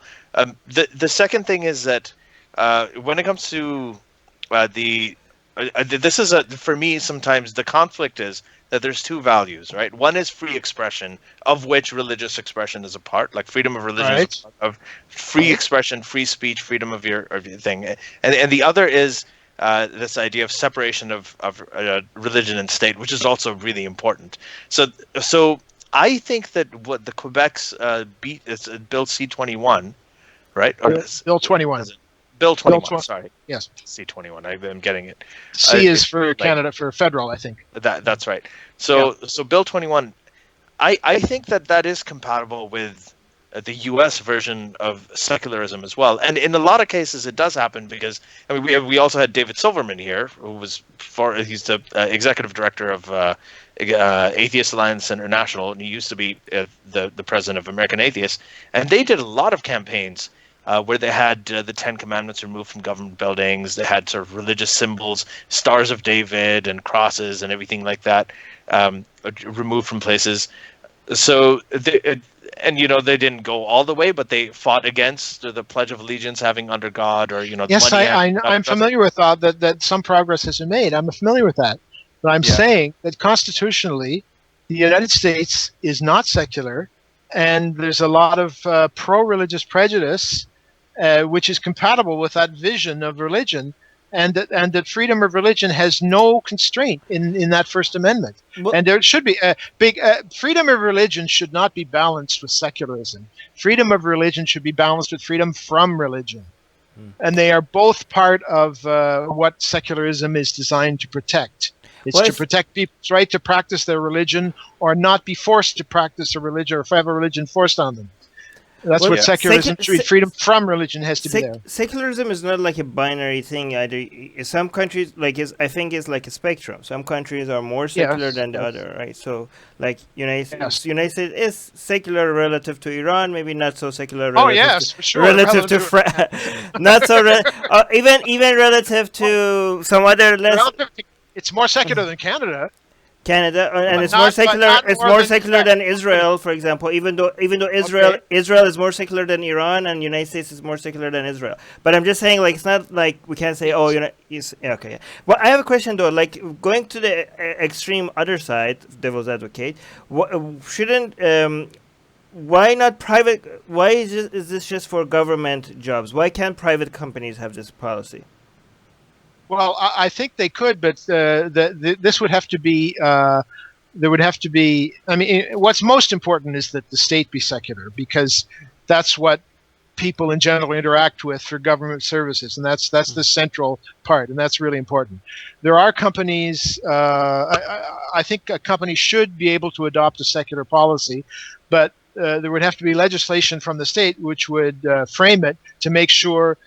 The second thing is that when it comes to this is for me sometimes the conflict is that there's two values, right? One is free expression, of which religious expression is a part, like freedom of religion, right, of free expression, free speech, freedom of your thing, and the other is this idea of separation of religion and state, which is also really important. So I think that what the Quebec's Bill C-21, right? Or Bill 21. Bill 21, sorry. Yes. C-21, I'm getting it. C is for Canada, for federal, I think. That's right. So Bill 21, I think that is compatible with the U.S. version of secularism as well. And in a lot of cases, it does happen because we also had David Silverman here, who was he's the executive director of Atheist Alliance International, and he used to be the president of American Atheists. And they did a lot of campaigns where they had the Ten Commandments removed from government buildings. They had sort of religious symbols, Stars of David and crosses and everything like that removed from places. So, they didn't go all the way, but they fought against the Pledge of Allegiance having under God, or Yes, I'm familiar with that some progress has been made. I'm familiar with that. But I'm saying that constitutionally, the United States is not secular, and there's a lot of pro-religious prejudice, which is compatible with that vision of religion, and that freedom of religion has no constraint in that First Amendment. Well, and there should be freedom of religion should not be balanced with secularism. Freedom of religion should be balanced with freedom from religion. And they are both part of what secularism is designed to protect. It's to protect people's right to practice their religion, or not be forced to practice a religion, or have a religion forced on them. That's what secularism, freedom from religion, has to be there. Secularism is not like a binary thing either. Some countries, I think it's like a spectrum. Some countries are more secular than the other, right? So, like United States is secular relative to Iran, maybe not so secular relative for sure. Relative to France. Not so even relative to some other less. It's more secular than Canada. And it's more secular. It's more secular than Israel, for example. Even though Israel is more secular than Iran, and United States is more secular than Israel. But I'm just saying, like, it's not like we can't say, okay. Well, I have a question though. Like, going to the extreme other side, devil's advocate, why not private? Why is this just for government jobs? Why can't private companies have this policy? Well, I think they could, but this would have to be. There would have to be. I mean, what's most important is that the state be secular, because that's what people in general interact with for government services, and that's the central part, and that's really important. There are companies. I think a company should be able to adopt a secular policy, but there would have to be legislation from the state which would frame it to make sure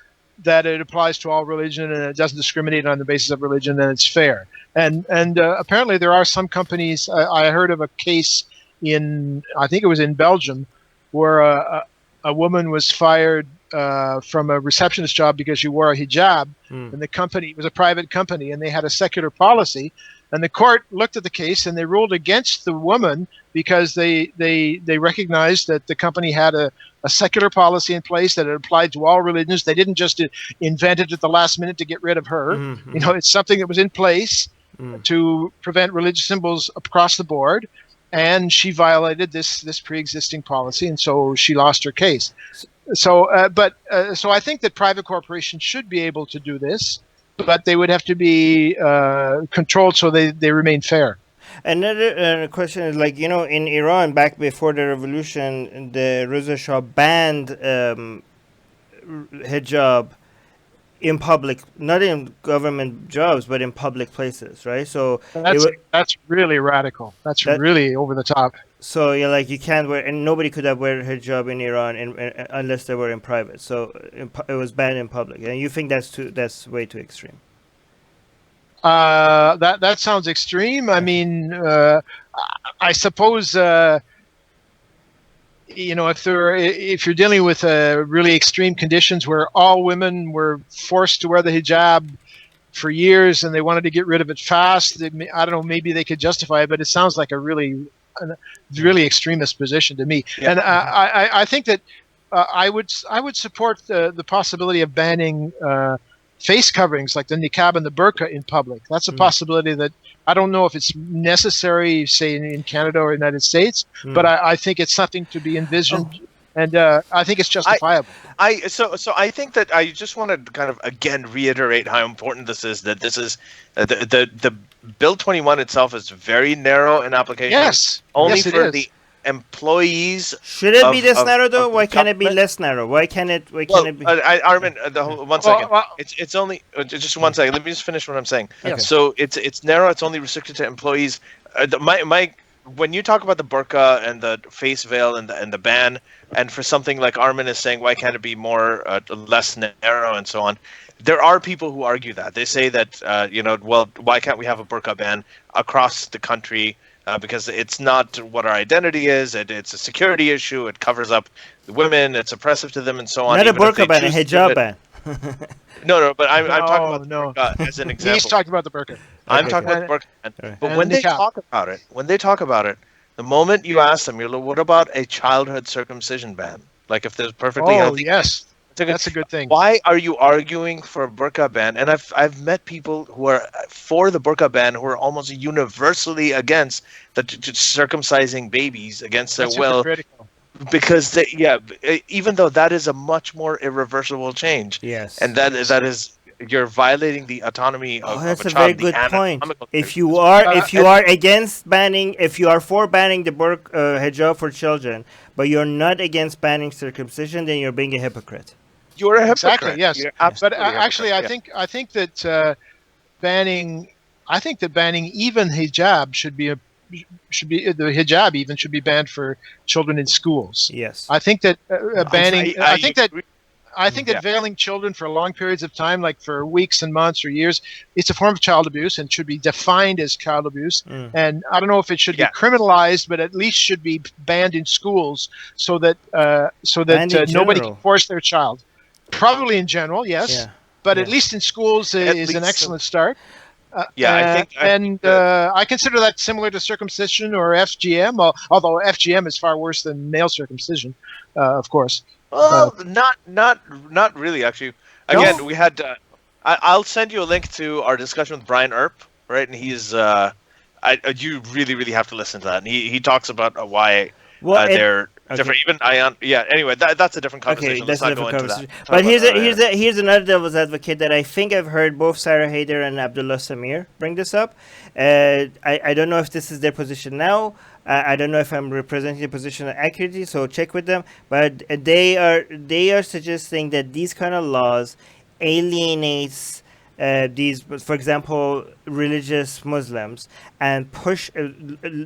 that it applies to all religion and it doesn't discriminate on the basis of religion, and it's fair. And apparently there are some companies. I heard of a case I think it was in Belgium, where a woman was fired from a receptionist job because she wore a hijab, and the company, it was a private company, and they had a secular policy. And the court looked at the case and they ruled against the woman because they recognized that the company had a secular policy in place that it applied to all religions. They didn't just invent it at the last minute to get rid of her. Mm-hmm. It's something that was in place to prevent religious symbols across the board. And she violated this pre-existing policy, and so she lost her case. So I think that private corporations should be able to do this, but they would have to be controlled so they remain fair. Another question is, like, in Iran, back before the revolution, the Reza Shah banned hijab in public, not in government jobs, but in public places, right? So that's really radical. That's really over the top. So you can't wear, and nobody could have wear hijab in Iran unless they were in private. So it was banned in public, and you think that's way too extreme? That sounds extreme. I mean, I suppose if you're dealing with really extreme conditions where all women were forced to wear the hijab for years and they wanted to get rid of it fast, I don't know, maybe they could justify it, but it sounds like a really extremist position to me. Yeah. And I think that I would support the possibility of banning face coverings like the niqab and the burqa in public. That's a possibility that I don't know if it's necessary, say in Canada or United States, but I think it's something to be envisioned, and I think it's justifiable. So I think that I just want to kind of again reiterate how important this is. That this is the Bill 21 itself is very narrow in application. Yes, only for the employees. Should it be this narrow though? Why can't it be less narrow? Why can't it be? Armin, one second. It's only just 1 second. Let me just finish what I'm saying. Okay. So it's narrow. It's only restricted to employees. My when you talk about the burqa and the face veil and the ban, and for something like Armin is saying, why can't it be more less narrow and so on? There are people who argue that. They say that well, why can't we have a burqa ban across the country? Because it's not what our identity is. It's a security issue. It covers up the women. It's oppressive to them, and so on. Not a burqa ban, a hijab ban. No, but I'm talking about no. the burqa as an example. He's talking about the burqa. I'm talking about the burqa. Right. But when they talk about it, the moment you ask them, you're like, what about a childhood circumcision ban? Like if there's perfectly healthy. Yes. That's a good thing. Why are you arguing for a burqa ban? And I've met people who are for the burqa ban who are almost universally against the circumcising babies against their will. Because even though that is a much more irreversible change. Yes. And that is you're violating the autonomy of that's a a child. very good point. If you are against banning, if you are for banning the hijab for children, but you're not against banning circumcision, then you're being a hypocrite. You're a hypocrite. Exactly. Yes. But actually, I think that banning even hijab should be the hijab even should be banned for children in schools. Yes. I think that banning. I think that veiling children for long periods of time, like for weeks and months or years, it's a form of child abuse and should be defined as child abuse. And I don't know if it should be criminalized, but at least should be banned in schools so that nobody can force their child. Probably in general, yes, but at least in schools is an excellent start. I consider that similar to circumcision or FGM, although FGM is far worse than male circumcision, of course. Well, not really, actually. Again, we had. I'll send you a link to our discussion with Brian Earp, right? And he's. You really have to listen to that. And he talks about why they're different. Even anyway, that's a different conversation. Okay, that's Let's a different conversation. But here's another devil's advocate that I think I've heard both Sarah Haider and Abdullah Samir bring this up. I don't know if this is their position now. I don't know if I'm representing the position accurately, so check with them. But they are suggesting that these kind of laws alienates these, for example, religious Muslims, and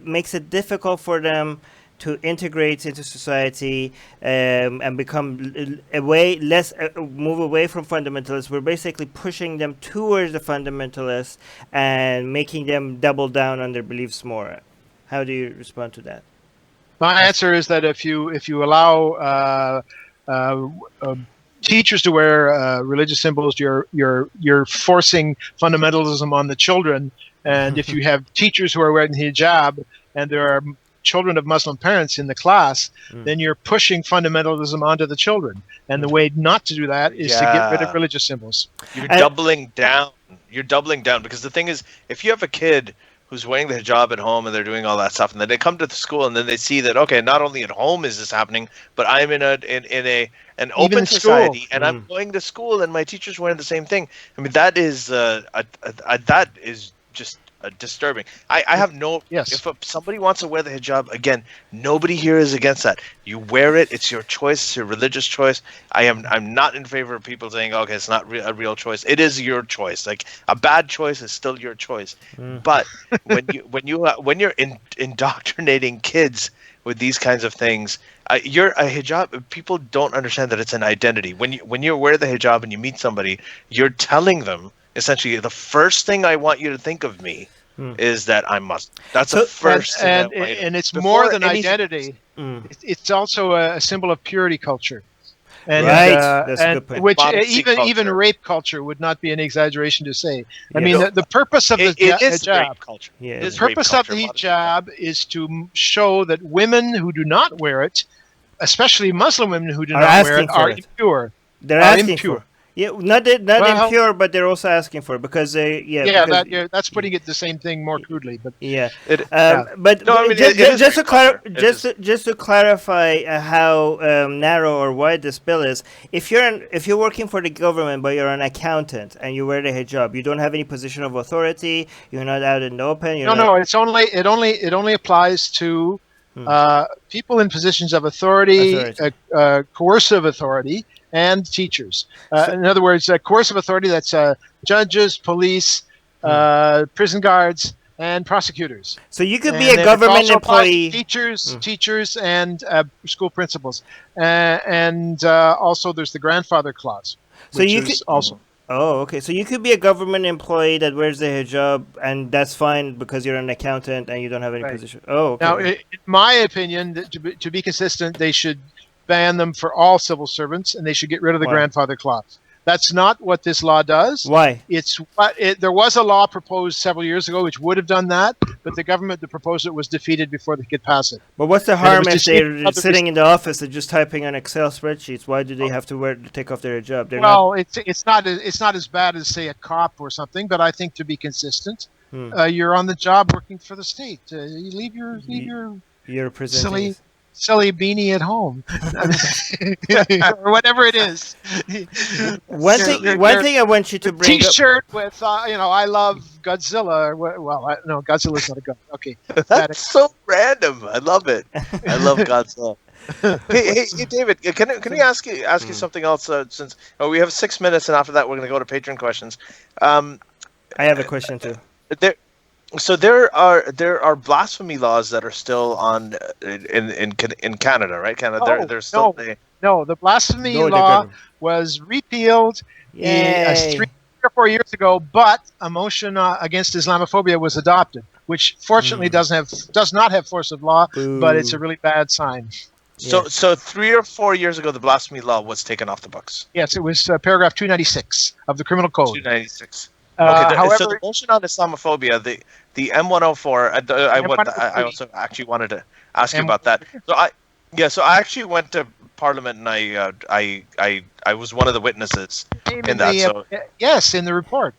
makes it difficult for them to integrate into society and become move away from fundamentalists. We're basically pushing them towards the fundamentalists and making them double down on their beliefs more. How do you respond to that? My answer is that if you allow teachers to wear religious symbols, you're forcing fundamentalism on the children. And if you have teachers who are wearing hijab and there are children of Muslim parents in the class, then you're pushing fundamentalism onto the children. And the way not to do that is to get rid of religious symbols. You're doubling down. You're doubling down because the thing is, if you have a kid who's wearing the hijab at home and they're doing all that stuff, and then they come to the school and then they see that, okay, not only at home is this happening, but I'm in an open society and I'm going to school and my teacher's wearing the same thing. I mean, that is that is just disturbing. I have no. Yes. If somebody wants to wear the hijab, again, nobody here is against that. You wear it. It's your choice. It's your religious choice. I'm not in favor of people saying, okay, it's not a real choice. It is your choice. Like a bad choice is still your choice. But when you're indoctrinating kids with these kinds of things, you're a hijab. People don't understand that it's an identity. When you wear the hijab and you meet somebody, you're telling them, essentially, the first thing I want you to think of me is that I'm Muslim. That's the first thing. And it's more than identity. It's also a symbol of purity culture. And, that's a good point. Which even rape culture would not be an exaggeration to say. I mean, the purpose of the hijab, the purpose of the hijab is to show that women who do not wear it, especially Muslim women who do not wear it, are impure. They're asking for it. Yeah, not impure, but they're also asking for it because that's putting it the same thing more crudely. But just to clarify how narrow or wide this bill is, if you're working for the government but you're an accountant and you wear the hijab, you don't have any position of authority. You're not out in the open. It only applies to people in positions of authority. Coercive authority. And teachers. In other words, coercive authority, that's judges, police, prison guards, and prosecutors. So you could And be a then it government also applies to employee. teachers, and school principals, and also there's the grandfather clause, So which you is could. also. Oh, okay. So you could be a government employee that wears the hijab, and that's fine because you're an accountant and you don't have any Right. position. Oh, okay. Now, in my opinion, that to be consistent, they should ban them for all civil servants, and they should get rid of the Why? grandfather clause. That's not what this law does. Why? There was a law proposed several years ago which would have done that, but the government that proposed it was defeated before they could pass it. But what's the And it harm was if defeated they're for other sitting in the office and just typing on Excel spreadsheets? Why do they have to take off their hijab? They're not. Well, it's not as bad as, say, a cop or something, but I think to be consistent, you're on the job working for the state. You leave your You're presenting. silly beanie at home, or whatever it is. One thing I want you to bring up. T-shirt with I love Godzilla. No, Godzilla's not a gun. Okay, That's so random. I love it. I love Godzilla. hey, David, can we ask you something else? Since we have 6 minutes, and after that we're going to go to patron questions. I have a question too. There are blasphemy laws that are still on in Canada, right? Canada, they're still the blasphemy law was repealed 3 or 4 years ago, but a motion against Islamophobia was adopted, which fortunately does not have force of law, but it's a really bad sign. So 3 or 4 years ago, the blasphemy law was taken off the books. Yes, it was paragraph 296 of the Criminal Code. 296. Okay, however, so the motion on Islamophobia, the M104, I also actually wanted to ask you about that. So I actually went to Parliament, and I was one of the witnesses in that. Yes, in the report.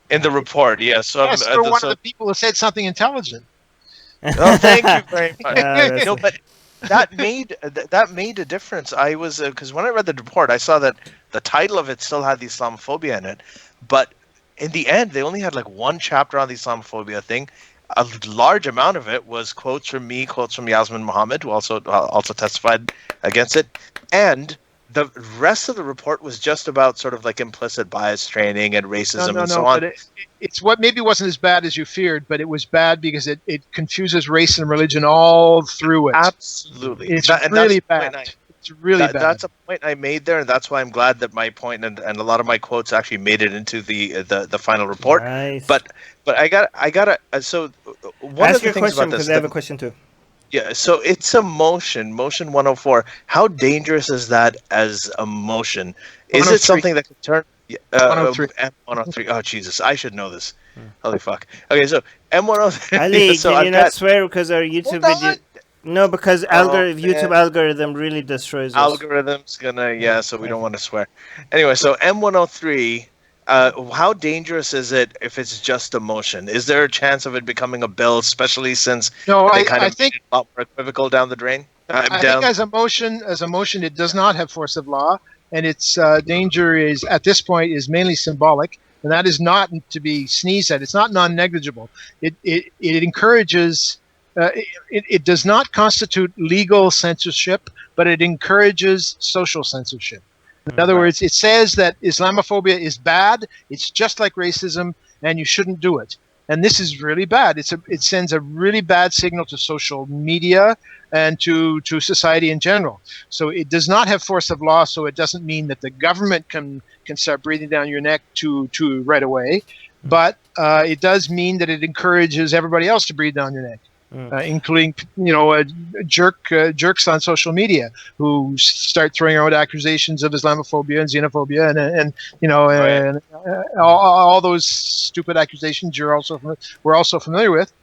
In the report, yes. So yes, you're one of the people who said something intelligent. Oh, thank you very much. No, but that made a difference. I was because when I read the report, I saw that the title of it still had the Islamophobia in it, but in the end, they only had like one chapter on the Islamophobia thing. A large amount of it was quotes from me, quotes from Yasmin Mohammed, who also testified against it, and the rest of the report was just about sort of like implicit bias training and racism and so on. But it's what maybe wasn't as bad as you feared, but it was bad because it confuses race and religion all through it. Absolutely, it's really bad. It's really bad. That's a point I made there, and that's why I'm glad that my point and a lot of my quotes actually made it into the final report. Nice. But I got so one Ask of the your things question about this. because I have a question too. Yeah, so it's a motion 104. How dangerous is that as a motion? Is it something that could turn 103. M103? Oh Jesus, I should know this. Holy fuck. Okay, so M103. Ali, so can you not swear because our YouTube video? No, because YouTube algorithm really destroys us. Algorithm's gonna, so we don't want to swear. Anyway, so M103, how dangerous is it if it's just a motion? Is there a chance of it becoming a bill, especially since they I think a lot more equivocal down the drain? I think as a motion, it does not have force of law, and its danger is at this point is mainly symbolic, and that is not to be sneezed at. It's not non-negligible. It encourages. It does not constitute legal censorship, but it encourages social censorship. In other words, it says that Islamophobia is bad. It's just like racism, and you shouldn't do it. And this is really bad. It sends a really bad signal to social media and to society in general. So it does not have force of law. So it doesn't mean that the government can start breathing down your neck to right away. But it does mean that it encourages everybody else to breathe down your neck. Including jerks on social media who start throwing around accusations of Islamophobia and xenophobia and all those stupid accusations we're also familiar with,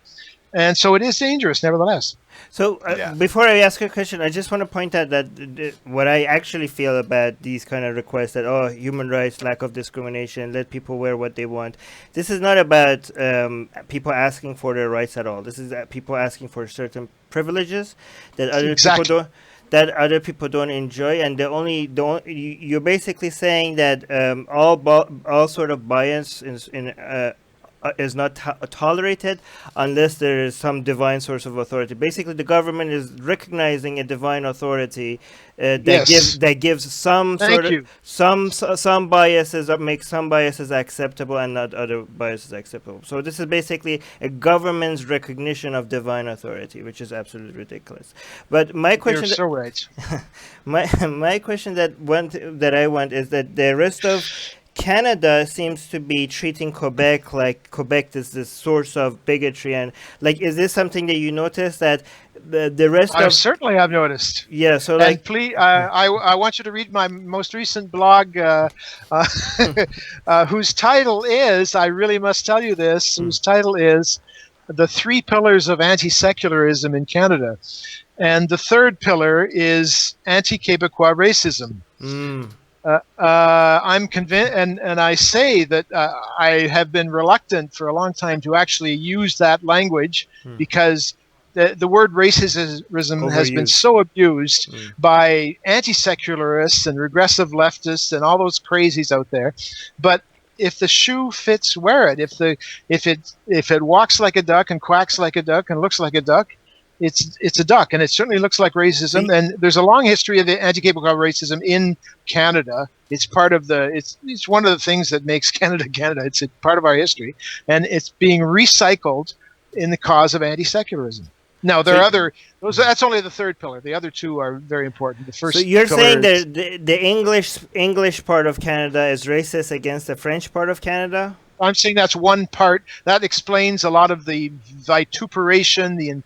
and so it is dangerous nevertheless. So before I ask a question, I just want to point out that what I actually feel about these kind of requests that, human rights, lack of discrimination, let people wear what they want. This is not about people asking for their rights at all. This is people asking for certain privileges that other people don't enjoy, and you're basically saying that all sort of bias is not tolerated unless there is some divine source of authority. Basically, the government is recognizing a divine authority that gives some some biases, or makes some biases acceptable and not other biases acceptable. So this is basically a government's recognition of divine authority, which is absolutely ridiculous. But my question, you're so right. my question that I want is that the rest of Canada seems to be treating Quebec like Quebec is the source of bigotry, and like, is this something that you notice that the rest I of certainly have noticed. Yeah, so And like, please, I want you to read my most recent blog, whose title is, I really must tell you this, whose title is The Three Pillars of Anti-Secularism in Canada. And the third pillar is anti-Quebecois racism. I'm convinced, and I say that I have been reluctant for a long time to actually use that language because the word racism has been so abused by anti-secularists and regressive leftists and all those crazies out there. But if the shoe fits, wear it. If it walks like a duck and quacks like a duck and looks like a duck, it's a duck, and it certainly looks like racism. And there's a long history of the anti-Quebecois racism in Canada. It's part of it's one of the things that makes Canada Canada. It's a part of our history, and it's being recycled in the cause of anti-secularism. Now there are other. That's only the third pillar. The other two are very important. The first. So you're saying that the English part of Canada is racist against the French part of Canada? I'm saying that's one part that explains a lot of the vituperation, the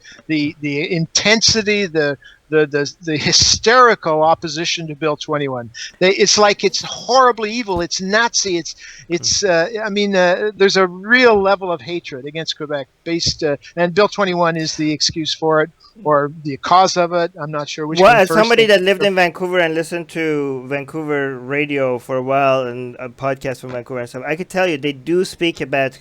intensity, the hysterical opposition to Bill 21. It's like it's horribly evil. It's Nazi. There's a real level of hatred against Quebec based, and Bill 21 is the excuse for it, or the cause of it. I'm not sure which. Well, as somebody that lived in Vancouver and listened to Vancouver radio for a while and a podcast from Vancouver and stuff, I could tell you they do speak about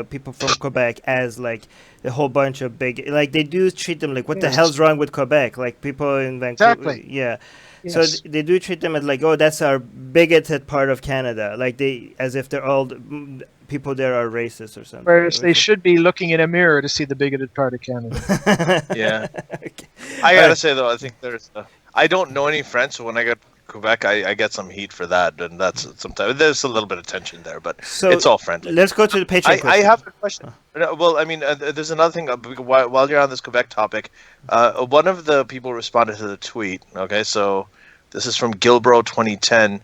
people from Quebec as like a whole bunch of big, like they do treat them like, what the hell's wrong with Quebec? Like people in Vancouver. Exactly. Yeah. Yes. So they do treat them as like, oh, that's our bigoted part of Canada. Like as if they're all people there are racist or something. Whereas they should be looking in a mirror to see the bigoted part of Canada. Yeah. Okay. I gotta say though, I think I don't know any French, so when I get Quebec, I get some heat for that, and that's sometimes there's a little bit of tension there, but it's all friendly. Let's go to the Patreon. I have a question. Well, I mean, there's another thing. While you're on this Quebec topic, one of the people responded to the tweet. Okay, so this is from Gilbro 2010.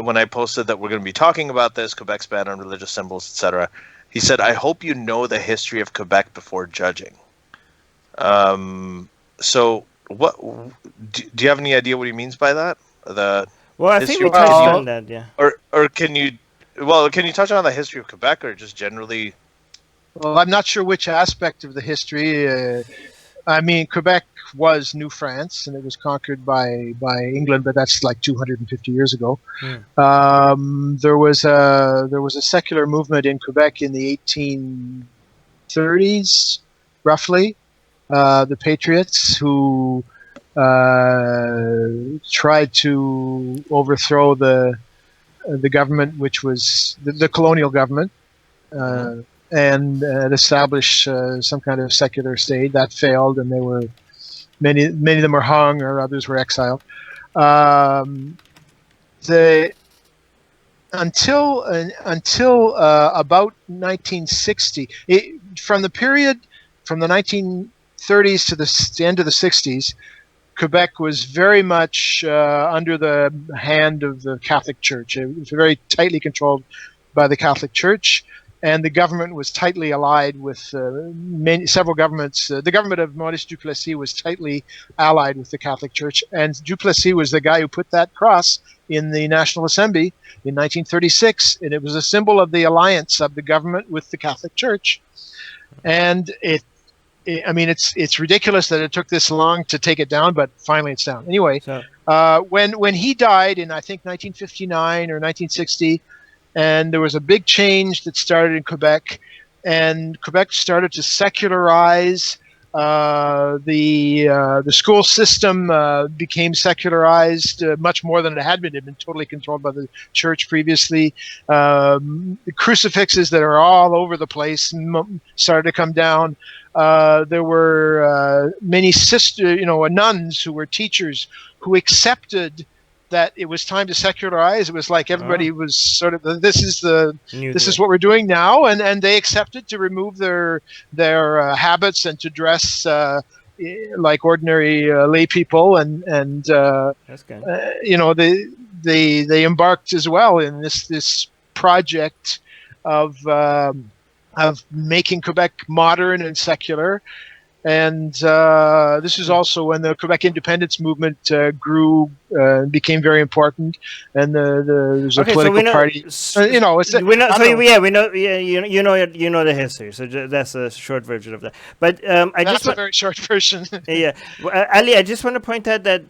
When I posted that we're going to be talking about this, Quebec's ban on religious symbols, etc. He said, "I hope you know the history of Quebec before judging." So. What do you have any idea what he means by that? I think we touched on that, yeah. Or can you touch on the history of Quebec, or just generally? Well, I'm not sure which aspect of the history. Quebec was New France, and it was conquered by England, but that's like 250 years ago. There was a secular movement in Quebec in the 1830s, roughly. The Patriots, who tried to overthrow the government, which was the colonial government, and establish some kind of secular state. That failed, and they were many of them were hung, or others were exiled. Until about 1960, from the period from the 1930s to the end of the 60s, Quebec was very much under the hand of the Catholic Church. It was very tightly controlled by the Catholic Church, and the government was tightly allied with several governments. The government of Maurice Duplessis was tightly allied with the Catholic Church, and Duplessis was the guy who put that cross in the National Assembly in 1936, and it was a symbol of the alliance of the government with the Catholic Church. And it's ridiculous that it took this long to take it down, but finally it's down. Anyway, when he died in, I think, 1959 or 1960, and there was a big change that started in Quebec, and Quebec started to secularize. The school system became secularized much more than it had been. It had been totally controlled by the church previously. The crucifixes that are all over the place started to come down. There were many nuns who were teachers who accepted that it was time to secularize. It was like everybody was sort of, this is what we're doing now, and they accepted to remove their habits and to dress like ordinary lay people, and That's good. They embarked as well in this project of making Quebec modern and secular. And this is also when the Quebec independence movement grew, became very important, and there's a political party. We know the history. So that's a short version of that. But that's a very short version. Yeah, well, Ali, I just want to point out that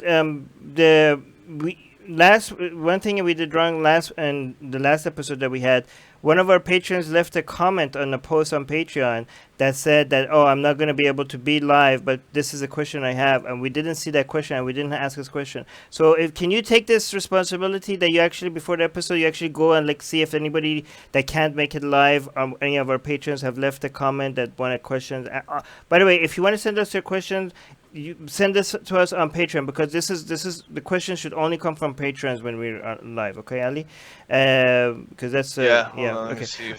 one thing we did wrong the last episode that we had, one of our patrons left a comment on a post on Patreon that said that, I'm not going to be able to be live, but this is a question I have, and we didn't see that question and we didn't ask this question. So can you take this responsibility that you actually, before the episode, you actually go and see if anybody that can't make it live, any of our patrons have left a comment that wanted questions. By the way, if you want to send us your questions, you send this to us on Patreon, because this is the question should only come from patrons when we're live, okay, Ali? Because that's okay.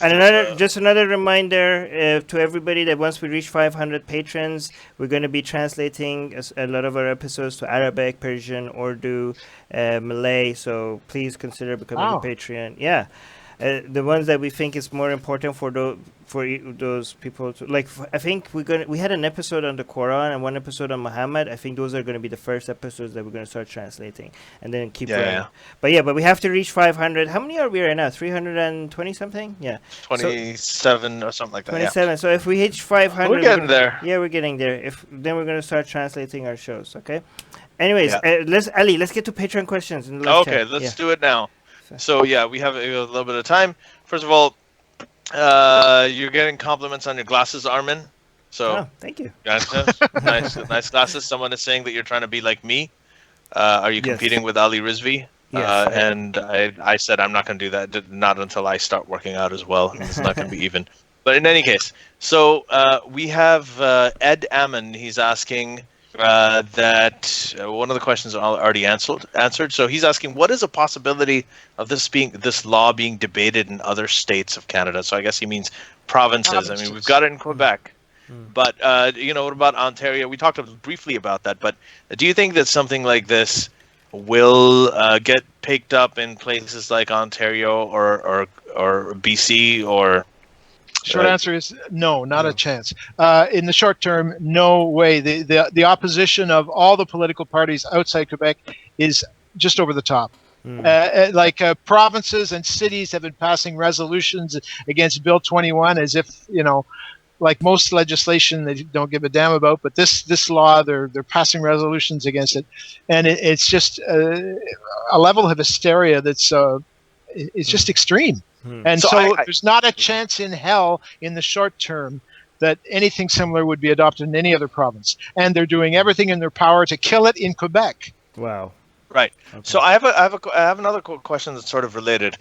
And another reminder to everybody that once we reach 500 patrons, we're going to be translating a lot of our episodes to Arabic, Persian, Urdu, Malay. So please consider becoming a Patreon. Yeah. The ones that we think is more important for those people to, I think we had an episode on the Quran and one episode on Muhammad. I think those are going to be the first episodes that we're going to start translating and then keep going. Yeah. But we have to reach 500. How many are we right now? 320 something? Yeah. 27 or something like that. 27. Yeah. So if we hit 500, we're getting there. Yeah, we're getting there. Then we're going to start translating our shows. Okay. Anyways, let's get to Patreon questions. Okay, let's do it now. So we have a little bit of time. First of all, you're getting compliments on your glasses, Armin. So thank you. Nice glasses. Someone is saying that you're trying to be like me. Are you competing with Ali Rizvi? Yes. And I said I'm not going to do that. Not until I start working out as well. It's not going to be even. But in any case, so we have Ed Ammon. He's asking that one of the questions already answered. So he's asking, what is a possibility of this law being debated in other states of Canada? So I guess he means provinces. I mean, we've got it in Quebec, but what about Ontario? We talked briefly about that, but do you think that something like this will get picked up in places like Ontario or BC or? Short answer is no, not a chance. In the short term, no way. The opposition of all the political parties outside Quebec is just over the top. Provinces and cities have been passing resolutions against Bill 21 as if, like most legislation they don't give a damn about, but this law, they're passing resolutions against it. And it's just a level of hysteria that's it's just extreme. And so there's not a chance in hell in the short term that anything similar would be adopted in any other province. And they're doing everything in their power to kill it in Quebec. Wow. Right. Okay. So I have another question that's sort of related.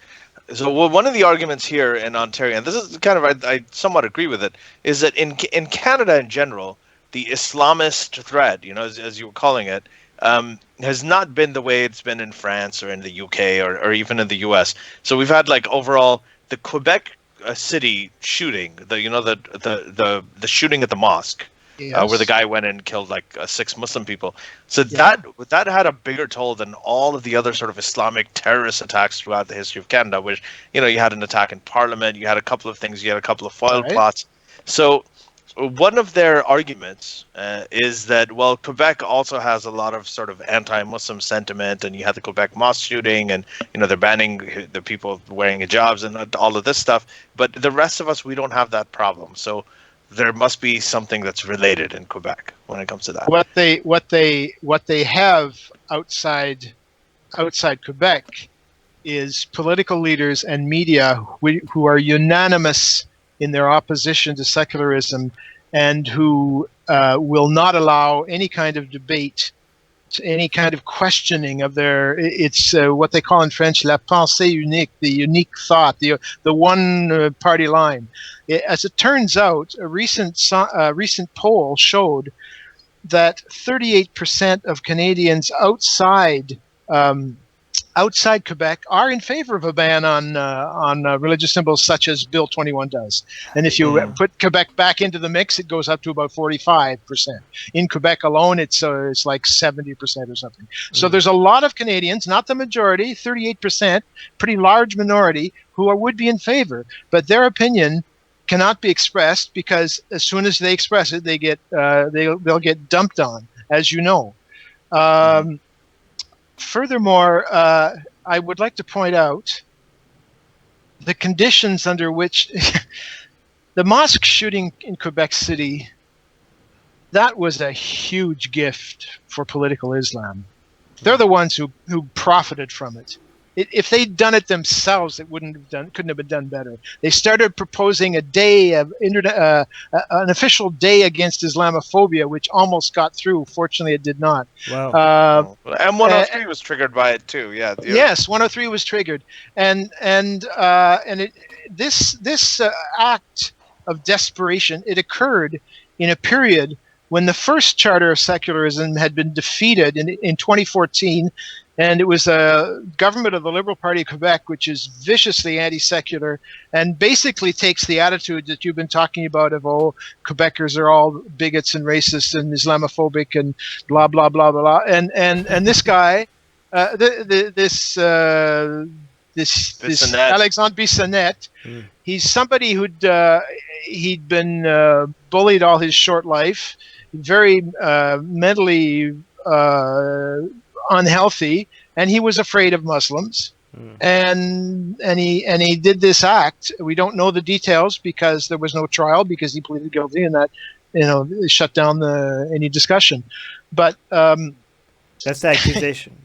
So one of the arguments here in Ontario, and this is kind of, I somewhat agree with it, is that in Canada in general, the Islamist threat, as you were calling it, has not been the way it's been in France or in the UK or even in the US. So we've had overall the Quebec City shooting, the shooting at the mosque, where the guy went and killed 6 Muslim people. So that had a bigger toll than all of the other sort of Islamic terrorist attacks throughout the history of Canada, which you had an attack in Parliament, you had a couple of things, you had a couple of foiled plots. So one of their arguments is that, Quebec also has a lot of sort of anti-Muslim sentiment, and you had the Quebec mosque shooting, and they're banning the people wearing hijabs and all of this stuff. But the rest of us, we don't have that problem. So there must be something that's related in Quebec when it comes to that. What they have outside Quebec is political leaders and media who are unanimous in their opposition to secularism and who will not allow any kind of debate, any kind of questioning of their, it's what they call in French la pensée unique, the unique thought, the one party line. As it turns out, a recent poll showed that 38% of Canadians outside Quebec are in favor of a ban on religious symbols, such as Bill 21 does. And if you put Quebec back into the mix, it goes up to about 45%. In Quebec alone, it's like 70% or something. So there's a lot of Canadians, not the majority, 38%, pretty large minority, who would be in favor, but their opinion cannot be expressed, because as soon as they express it, they get they'll get dumped on, as you know. Furthermore, I would like to point out the conditions under which the mosque shooting in Quebec City, that was a huge gift for political Islam. They're the ones who profited from it. If they'd done it themselves, it couldn't have been done better. They started proposing a day of an official day against Islamophobia, which almost got through. Fortunately, it did not. Wow. And 103 was triggered by it too. Yeah. Yes, 103 was triggered, and this act of desperation, it occurred in a period when the first charter of secularism had been defeated in 2014. And it was a government of the Liberal Party of Quebec, which is viciously anti-secular and basically takes the attitude that you've been talking about of, oh, Quebecers are all bigots and racists and Islamophobic and blah, blah, blah, blah. And this guy, this Alexandre Bissonnette, he's somebody he'd been bullied all his short life, very mentally unhealthy, and he was afraid of Muslims, and he did this act. We don't know the details because there was no trial, because he pleaded guilty, and that shut down any discussion. But that's the accusation.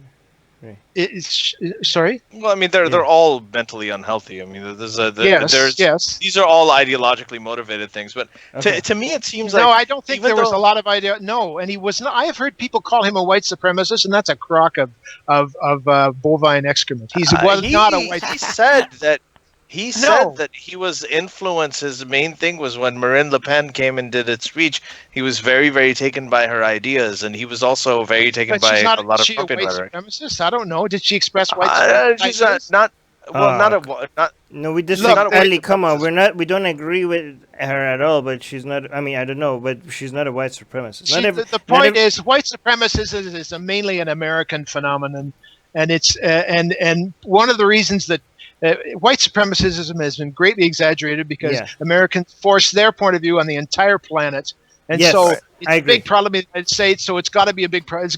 Sorry? Well, I mean, they're all mentally unhealthy. I mean, these are all ideologically motivated things. But to me, it seems like... No, I don't think there was a lot of idea. No, and he was not. I have heard people call him a white supremacist, and that's a crock of bovine excrement. He was not a white supremacist. He said that he was influenced. His main thing was when Marine Le Pen came and did its speech, he was very, very taken by her ideas, and he was also very taken by a lot of Trumpian rhetoric. Supremacist? I don't know. Did she express white supremacy? She's not. No, we disagree. Ali, come on, we don't agree with her at all. But she's not. I mean, I don't know, but she's not a white supremacist. The point is, white supremacism is mainly an American phenomenon, and it's and one of the reasons that white supremacism has been greatly exaggerated because Americans force their point of view on the entire planet, and so it's a big problem in the United States. So it's got to be a big problem.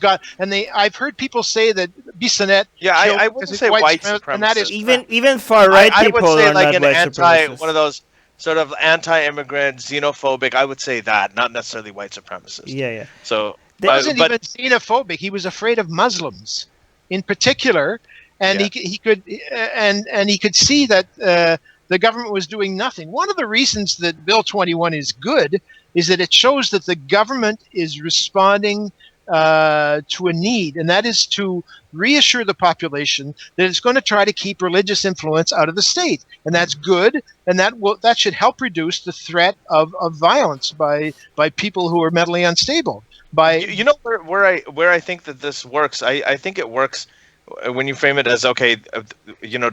I've heard people say that Bissonnette. Yeah, I wouldn't say white supremacist. And that is even far right people I would say are like not an one of those sort of anti-immigrant, xenophobic. I would say that, not necessarily white supremacist. Yeah. So he wasn't even xenophobic. He was afraid of Muslims, in particular. And he could see that the government was doing nothing. One of the reasons that Bill 21 is good is that it shows that the government is responding to a need, and that is to reassure the population that it's going to try to keep religious influence out of the state, and that's good, and that should help reduce the threat of violence by people who are mentally unstable. Where I think that this works, I think it works when you frame it as, okay, you're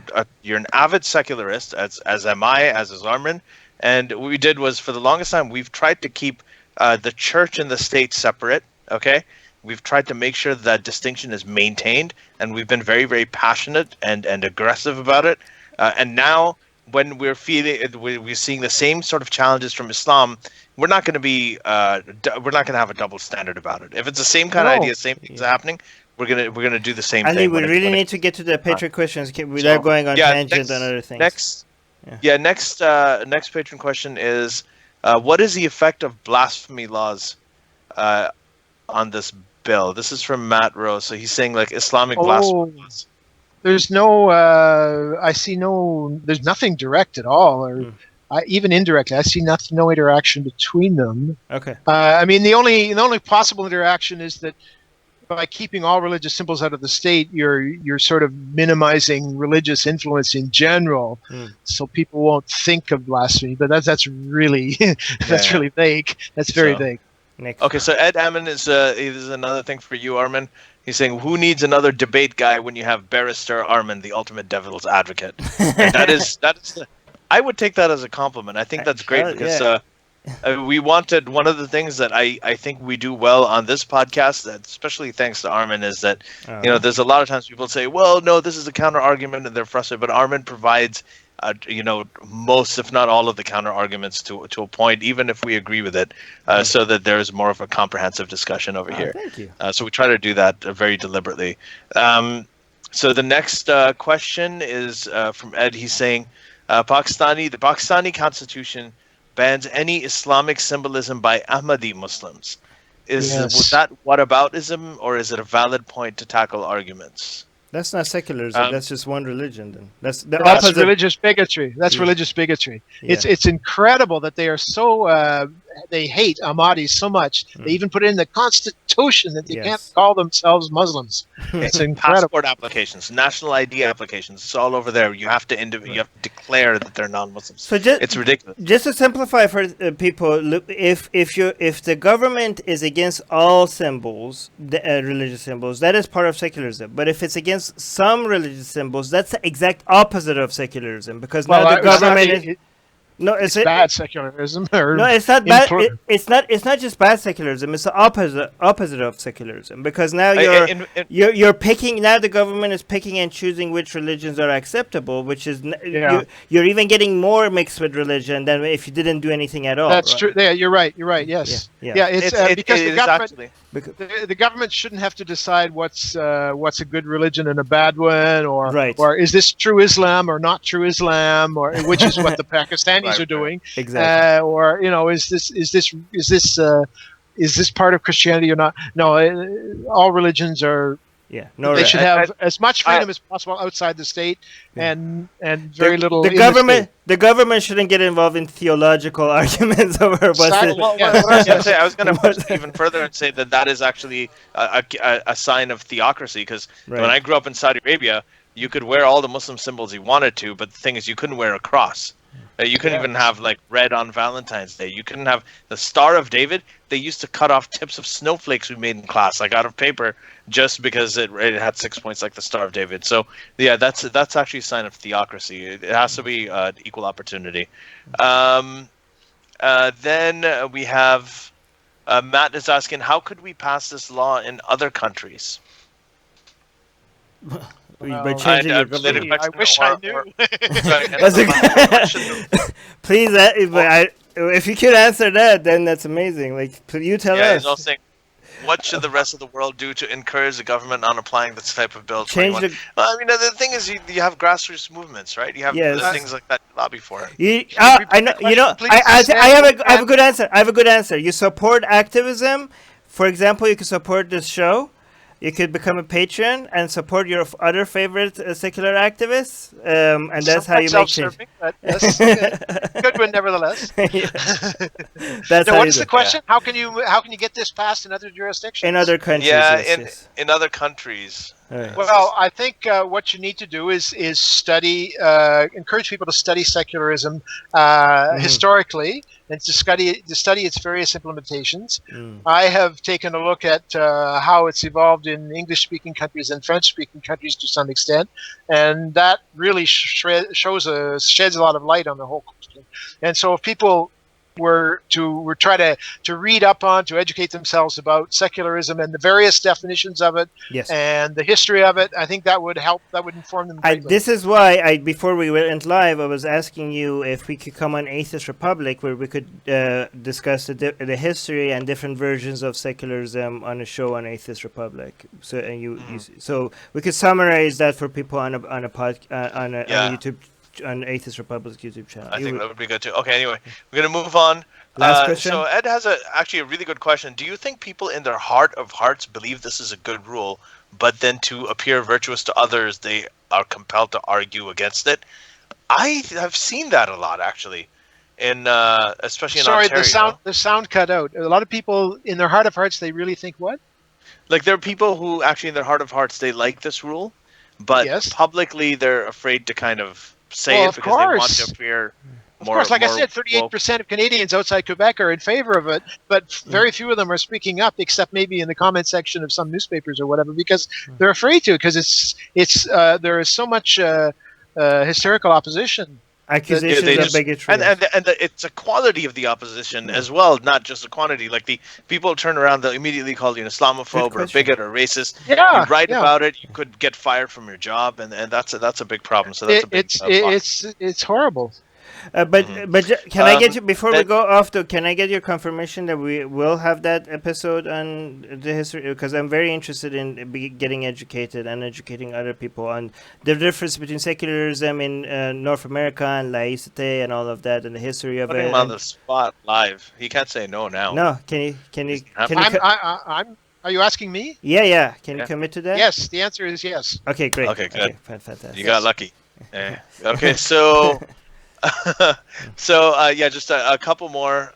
an avid secularist, as am I, as is Armin, and what we did was, for the longest time, we've tried to keep the church and the state separate, okay? We've tried to make sure that distinction is maintained, and we've been very, very passionate and aggressive about it. And now, when we're seeing the same sort of challenges from Islam, we're not going to have a double standard about it. If it's the same kind of idea, same things happening, we're gonna do the same thing. Ali, we really need to get to the patron questions without going on tangents and other things. Next patron question is, what is the effect of blasphemy laws on this bill? This is from Matt Rose. So he's saying like Islamic blasphemy laws. There's there's nothing direct at all, or even indirectly, I see no interaction between them. Okay. I mean, the only possible interaction is that by keeping all religious symbols out of the state, you're sort of minimizing religious influence in general, so people won't think of blasphemy. But that's really really vague. That's very vague. Okay, so Ed Ammon is another thing for you, Armin. He's saying, who needs another debate guy when you have Barrister Armin, the ultimate devil's advocate? And I would take that as a compliment. I think that's great because we wanted, one of the things that I think we do well on this podcast, especially thanks to Armin, is that there's a lot of times people say, well, no, this is a counter argument, and they're frustrated. But Armin provides most, if not all, of the counter arguments to a point, even if we agree with it, so that there's more of a comprehensive discussion over here. Thank you. So we try to do that very deliberately. So the next question is from Ed. He's saying, the Pakistani constitution bans any Islamic symbolism by Ahmadi Muslims. Was that whataboutism, or is it a valid point to tackle arguments? That's not secularism. That's just one religion. Then that's religious bigotry. That's religious bigotry. Yeah. It's incredible that they are so they hate Ahmadis so much. They even put it in the constitution that they can't call themselves Muslims. It's incredible. Passport applications, national ID applications. It's all over there. You have to declare that they're non-Muslims. So it's ridiculous. Just to simplify for people, if the government is against all symbols, religious symbols, that is part of secularism. But if it's against some religious symbols, that's the exact opposite of secularism, because now the government is. No, it's bad secularism. No, it's not bad. It's not just bad secularism. It's the opposite of secularism, because now you're picking. Now the government is picking and choosing which religions are acceptable, which is you're even getting more mixed with religion than if you didn't do anything at all. That's true. Yeah, you're right. Yes. Yeah. It's because the government. The government shouldn't have to decide what's a good religion and a bad one, or is this true Islam or not true Islam, or which is what the Pakistanis are doing. Exactly. Or is this part of Christianity or not? No, all religions are. Yeah, they should have as much freedom as possible outside the state, and very little. The government shouldn't get involved in theological arguments over what's I was going to push even further and say that is actually a sign of theocracy, because when I grew up in Saudi Arabia, you could wear all the Muslim symbols you wanted to, but the thing is, you couldn't wear a cross. You couldn't even have like red on Valentine's Day. You couldn't have the Star of David. They used to cut off tips of snowflakes we made in class, like out of paper, just because it had 6 points like the Star of David. So yeah, that's actually a sign of theocracy. It has to be equal opportunity. Then we have Matt is asking, how could we pass this law in other countries? By changing I wish I knew. Please, if you could answer that, then that's amazing. Like, you tell us. He's also saying, what should the rest of the world do to encourage the government on applying this type of bill? The thing is, you have grassroots movements, right? You have things like that to lobby for it. I have a good answer. I have a good answer. You support activism. For example, you can support this show. You could become a patron and support your other favorite secular activists, and that's how you make change. Yes, good one, nevertheless. That's what is the question? Yeah. How can you get this passed in other jurisdictions? In other countries. Yeah, in other countries. Right. Well, I think what you need to do is study, encourage people to study secularism historically, and to study its various implementations. I have taken a look at how it's evolved in English-speaking countries and French-speaking countries to some extent, and that really sheds a lot of light on the whole question. And so, if people were try to read up on, to educate themselves about secularism and the various definitions of it, and the history of it, I think that would help. That would inform them. This is why before we went live, I was asking you if we could come on Atheist Republic, where we could discuss the history and different versions of secularism on a show on Atheist Republic. So so we could summarize that for people on a YouTube. On Atheist Republic's YouTube channel. I think that would be good too. Okay, anyway, we're going to move on. Last question. So Ed has actually a really good question. Do you think people in their heart of hearts believe this is a good rule, but then to appear virtuous to others, they are compelled to argue against it? I have seen that a lot, actually. in especially in Sorry, Ontario. the sound cut out. A lot of people, in their heart of hearts, they really think what? Like there are people who actually, in their heart of hearts, they like this rule, but Yes. publicly they're afraid to kind of say Well, it of because they want course. to appear Of more. course, like I more said, 38% of Canadians outside Quebec are in favor of it, but very few of them are speaking up, except maybe in the comment section of some newspapers or whatever, because they're afraid to, because there is so much hysterical opposition. Accusations they of just bigotry. and it's a quality of the opposition as well, not just a quantity. Like the people turn around, they'll immediately call you an Islamophobe or a bigot or racist. Yeah, you write yeah. about it, you could get fired from your job, and that's a big problem. So that's a big. It's horrible. Can I get you before we then- go off? Can I get your confirmation that we will have that episode on the history? Because I'm very interested in getting educated and educating other people on the difference between secularism in North America and laïcité and all of that and the history of Putting it. him on the spot live. He can't say no now. No, can you? Are you asking me? Yeah. Can you commit to that? Yes, the answer is yes. Okay, great. Okay, good. Fantastic. You got lucky. Yeah. Okay, so. Just a couple more.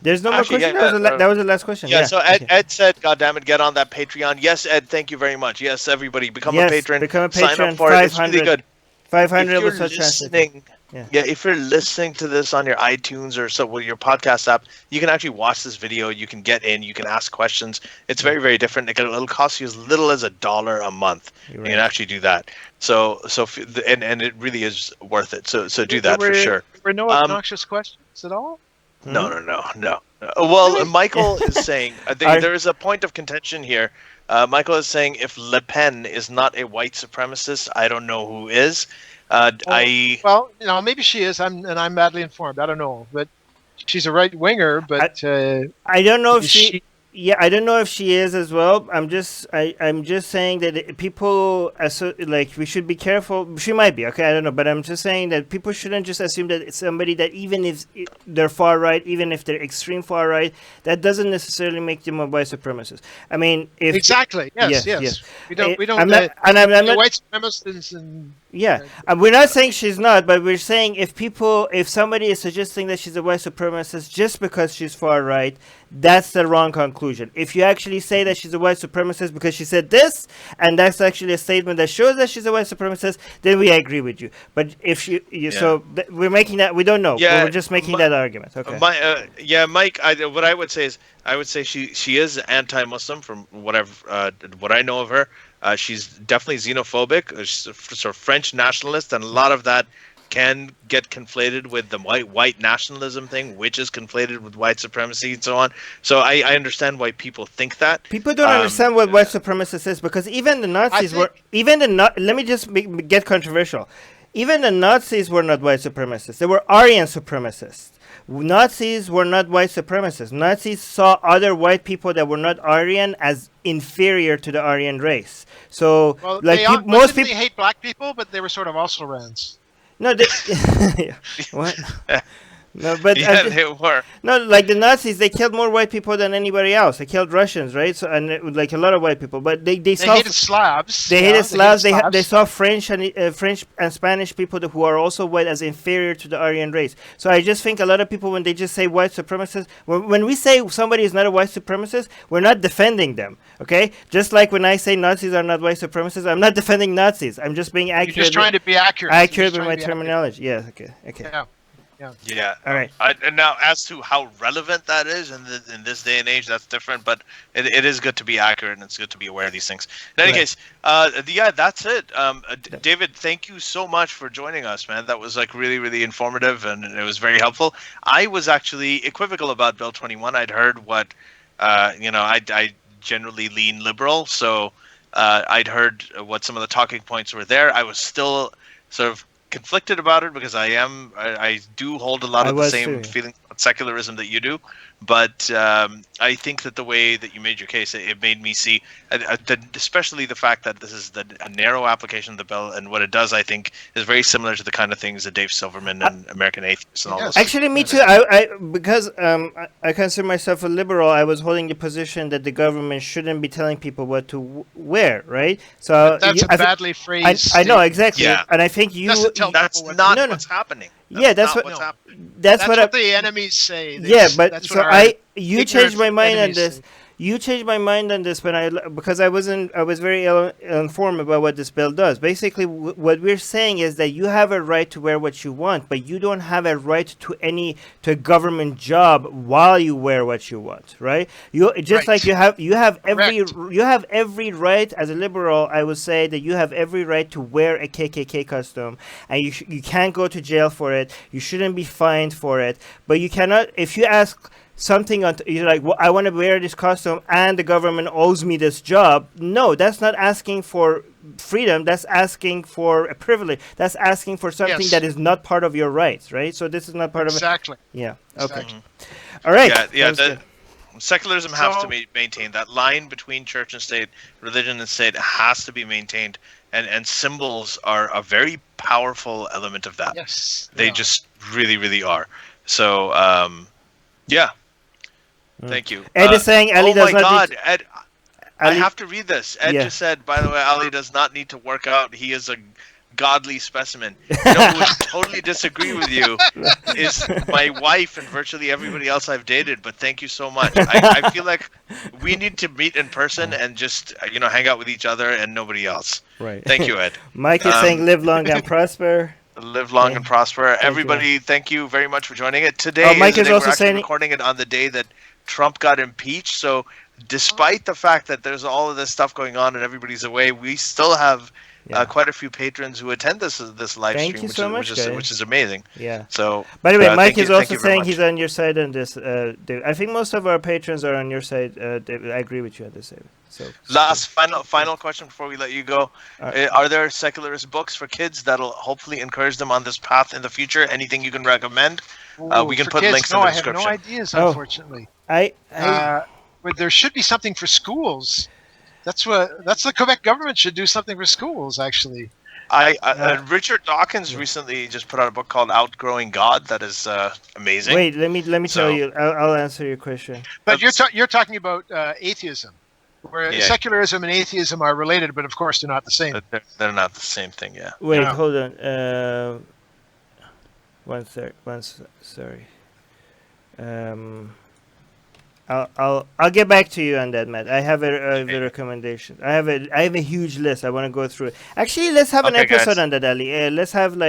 There's no more question. That was the last question. Yeah. So Ed said, "God damn it, get on that Patreon." Yes, Ed. Thank you very much. Yes, everybody, become a patron. Become a patron. Sign up for it. It's really good. 500 if was you're such listening, if you're listening to this on your iTunes or your podcast app, you can actually watch this video. You can get in. You can ask questions. It's very, very different. It'll cost you as little as $1 a month. You can actually do that. And it really is worth it. So do that for sure. There were no obnoxious questions at all? No. Well, Michael is saying there is a point of contention here. Michael is saying if Le Pen is not a white supremacist, I don't know who is. Well, maybe she is. I'm badly informed. I don't know, but she's a right winger. But I don't know if she. Yeah, I don't know if she is as well. I'm just saying that people we should be careful. She might be, okay, I don't know, but I'm just saying that people shouldn't just assume that it's somebody that even if they're far right, even if they're extreme far right, that doesn't necessarily make them a white supremacist. I mean, if exactly, yes. We don't. I'm not white supremacists and. Yeah, we're not saying she's not, but we're saying if somebody is suggesting that she's a white supremacist just because she's far right, that's the wrong conclusion. If you actually say that she's a white supremacist because she said this, and that's actually a statement that shows that she's a white supremacist, then we agree with you. But if we're making that, we don't know. Yeah, we're just making that argument. Okay. Mike. What I would say is, she is anti-Muslim from what I know of her. She's definitely xenophobic. She's sort of French nationalist, and a lot of that can get conflated with the white nationalism thing, which is conflated with white supremacy and so on. So I understand why people think that. People don't understand what white supremacist is, because even the Nazis let me just get controversial. Even the Nazis were not white supremacists. They were Aryan supremacists. Nazis were not white supremacists. Nazis saw other white people that were not Aryan as inferior to the Aryan race. So, most people hate black people, but they were sort of also rans. No, what? No, but they were. No, like the Nazis, they killed more white people than anybody else. They killed Russians, right? So like a lot of white people, but they saw hated Slavs. They hated Slavs. They saw French and Spanish people who are also white as inferior to the Aryan race. So I just think a lot of people, when they just say white supremacists, when we say somebody is not a white supremacist, we're not defending them. Okay, just like when I say Nazis are not white supremacists, I'm not defending Nazis. I'm just being accurate. You're just trying to be accurate. Accurate with my terminology. Yeah. Okay. Yeah. All right. And now, as to how relevant that is in this day and age, that's different. But it is good to be accurate, and it's good to be aware of these things. In any case, that's it. David, thank you so much for joining us, man. That was really, really informative, and it was very helpful. I was actually equivocal about Bill 21. I'd heard what, I generally lean liberal, so I'd heard what some of the talking points were there. I was still sort of conflicted about it because I do hold a lot of the same feelings about secularism that you do, but I think that the way that you made your case, it made me see, especially the fact that this is a narrow application of the bill, and what it does, I think, is very similar to the kind of things that Dave Silverman and American Atheists and all this. Actually, me too. Because I consider myself a liberal, I was holding the position that the government shouldn't be telling people what to wear, right? So that's a badly phrased. I know exactly, yeah. and I think that's not what's happening. Yeah, that's not what what's happening. that's what the enemies say. Yeah, but that's so what you changed my mind on enemies this. say. You changed my mind on this because I was very ill-informed about what this bill does. Basically, what we're saying is that you have a right to wear what you want, but you don't have a right to a government job while you wear what you want, right? You just Right. like you have Correct. every right as a liberal. I would say that you have every right to wear a KKK costume, and you can't go to jail for it. You shouldn't be fined for it, but you cannot if you ask something you're like, well, I want to wear this costume and the government owes me this job. No, that's not asking for freedom. That's asking for a privilege. That's asking for something Yes. that is not part of your rights, right? So this is not part Exactly. of it. Yeah. Okay. Exactly. All right. Yeah. That was good. Secularism has So- to be maintained. That line between church and state, religion and state, has to be maintained. And symbols are a very powerful element of that. Yes. They Yeah. just really, really are. So, yeah. Thank you. Ed is saying Ali oh does my not God, need Ed! I Ali- have to read this. Ed Yeah. just said, by the way, Ali does not need to work out. He is a godly specimen. You know who would totally disagree with you is my wife and virtually everybody else I've dated. But thank you so much. I feel like we need to meet in person and just hang out with each other and nobody else. Right. Thank you, Ed. Mike is saying live long and prosper. Live long and prosper. you. Everybody, thank you very much for joining it. Today Oh, Mike is the is day also we're actually saying- recording it on the day that Trump got impeached. So despite the fact that there's all of this stuff going on and everybody's away, we still have quite a few patrons who attend this live Thank stream, you so much, guys. which is amazing. Yeah. So By the way, Mike thank is you also very saying much. he's on your side on this. David. I think most of our patrons are on your side. David. I agree with you on this, David. So Last final question before we let you go. Are there secularist books for kids that'll hopefully encourage them on this path in the future? Anything you can recommend? We can For put kids, links no, in the I have description. no ideas, Oh. unfortunately. I But there should be something for schools. That's the Quebec government should do something for schools, actually. Richard Dawkins recently just put out a book called Outgrowing God that is amazing. wait. Let me tell So- you. I'll answer your question. But you're talking about atheism, where Yeah. secularism and atheism are related, but of course they're not the same. But they're not the same thing, yeah. Wait, Yeah. hold on. Sorry. I'll get back to you on that, Matt. I have a recommendation. I have a huge list. I want to go through it. Actually, let's have an Okay, episode guys. on that, Ali. Let's have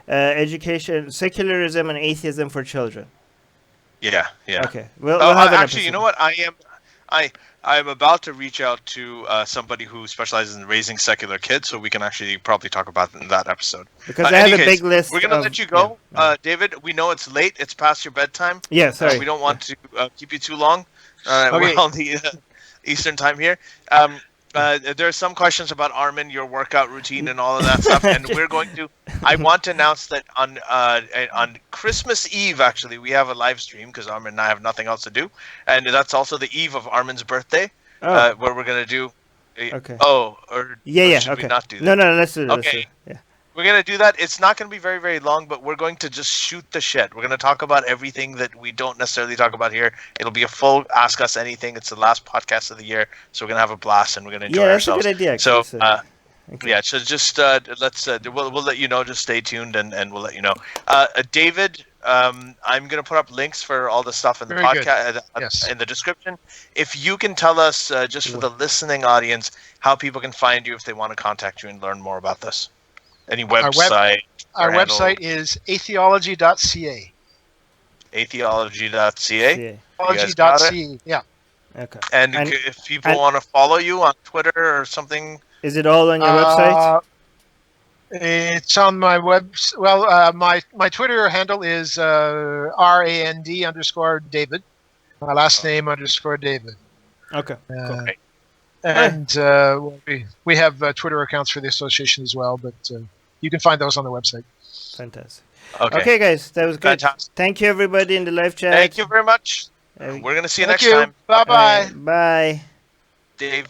education, secularism, and atheism for children. Yeah. Okay. We'll have an Actually, episode. you know what? I am about to reach out to somebody who specializes in raising secular kids, so we can actually probably talk about it in that episode. Because I have any a case, big list. We're gonna of- let you go, Yeah. David. We know it's late. It's past your bedtime. Yeah, sorry. We don't want to keep you too long. Okay. We're on the Eastern time here. There are some questions about Armin, your workout routine, and all of that stuff. And we're going to. I want to announce that on Christmas Eve, actually, we have a live stream because Armin and I have nothing else to do, and that's also the eve of Armin's birthday, Oh, where we're gonna do. okay. Oh, or Yeah. should Okay. we not do that? No. Let's do that. Okay. Yeah. We're going to do that. It's not going to be very, very long, but we're going to just shoot the shit. We're going to talk about everything that we don't necessarily talk about here. It'll be a full Ask Us Anything. It's the last podcast of the year, so we're going to have a blast and we're going to enjoy Yeah, that's ourselves. a good idea. So, Actually. Okay. yeah, so just let's we'll let you know. Just stay tuned and we'll let you know. David, I'm going to put up links for all the stuff in the Very good. podcast Yes. in the description. If you can tell us, just for the listening audience, how people can find you if they want to contact you and learn more about this. Any website? Our handle. website is atheology.ca. Atheology.ca. Yeah. Atheology.ca. Yeah. Okay. And, And- if people and- want to follow you on Twitter or something, Is it all on your website? It's on my my Twitter handle is RAND_David. My last name _David. Okay. Cool. Okay. And we have Twitter accounts for the association as well, but you can find those on the website. Fantastic. okay. Okay, guys, that was good. Fantastic. Thank you, everybody in the live chat. Thank you very much. Uh, We're going to see you Thank next time. Bye bye. Bye. Dave.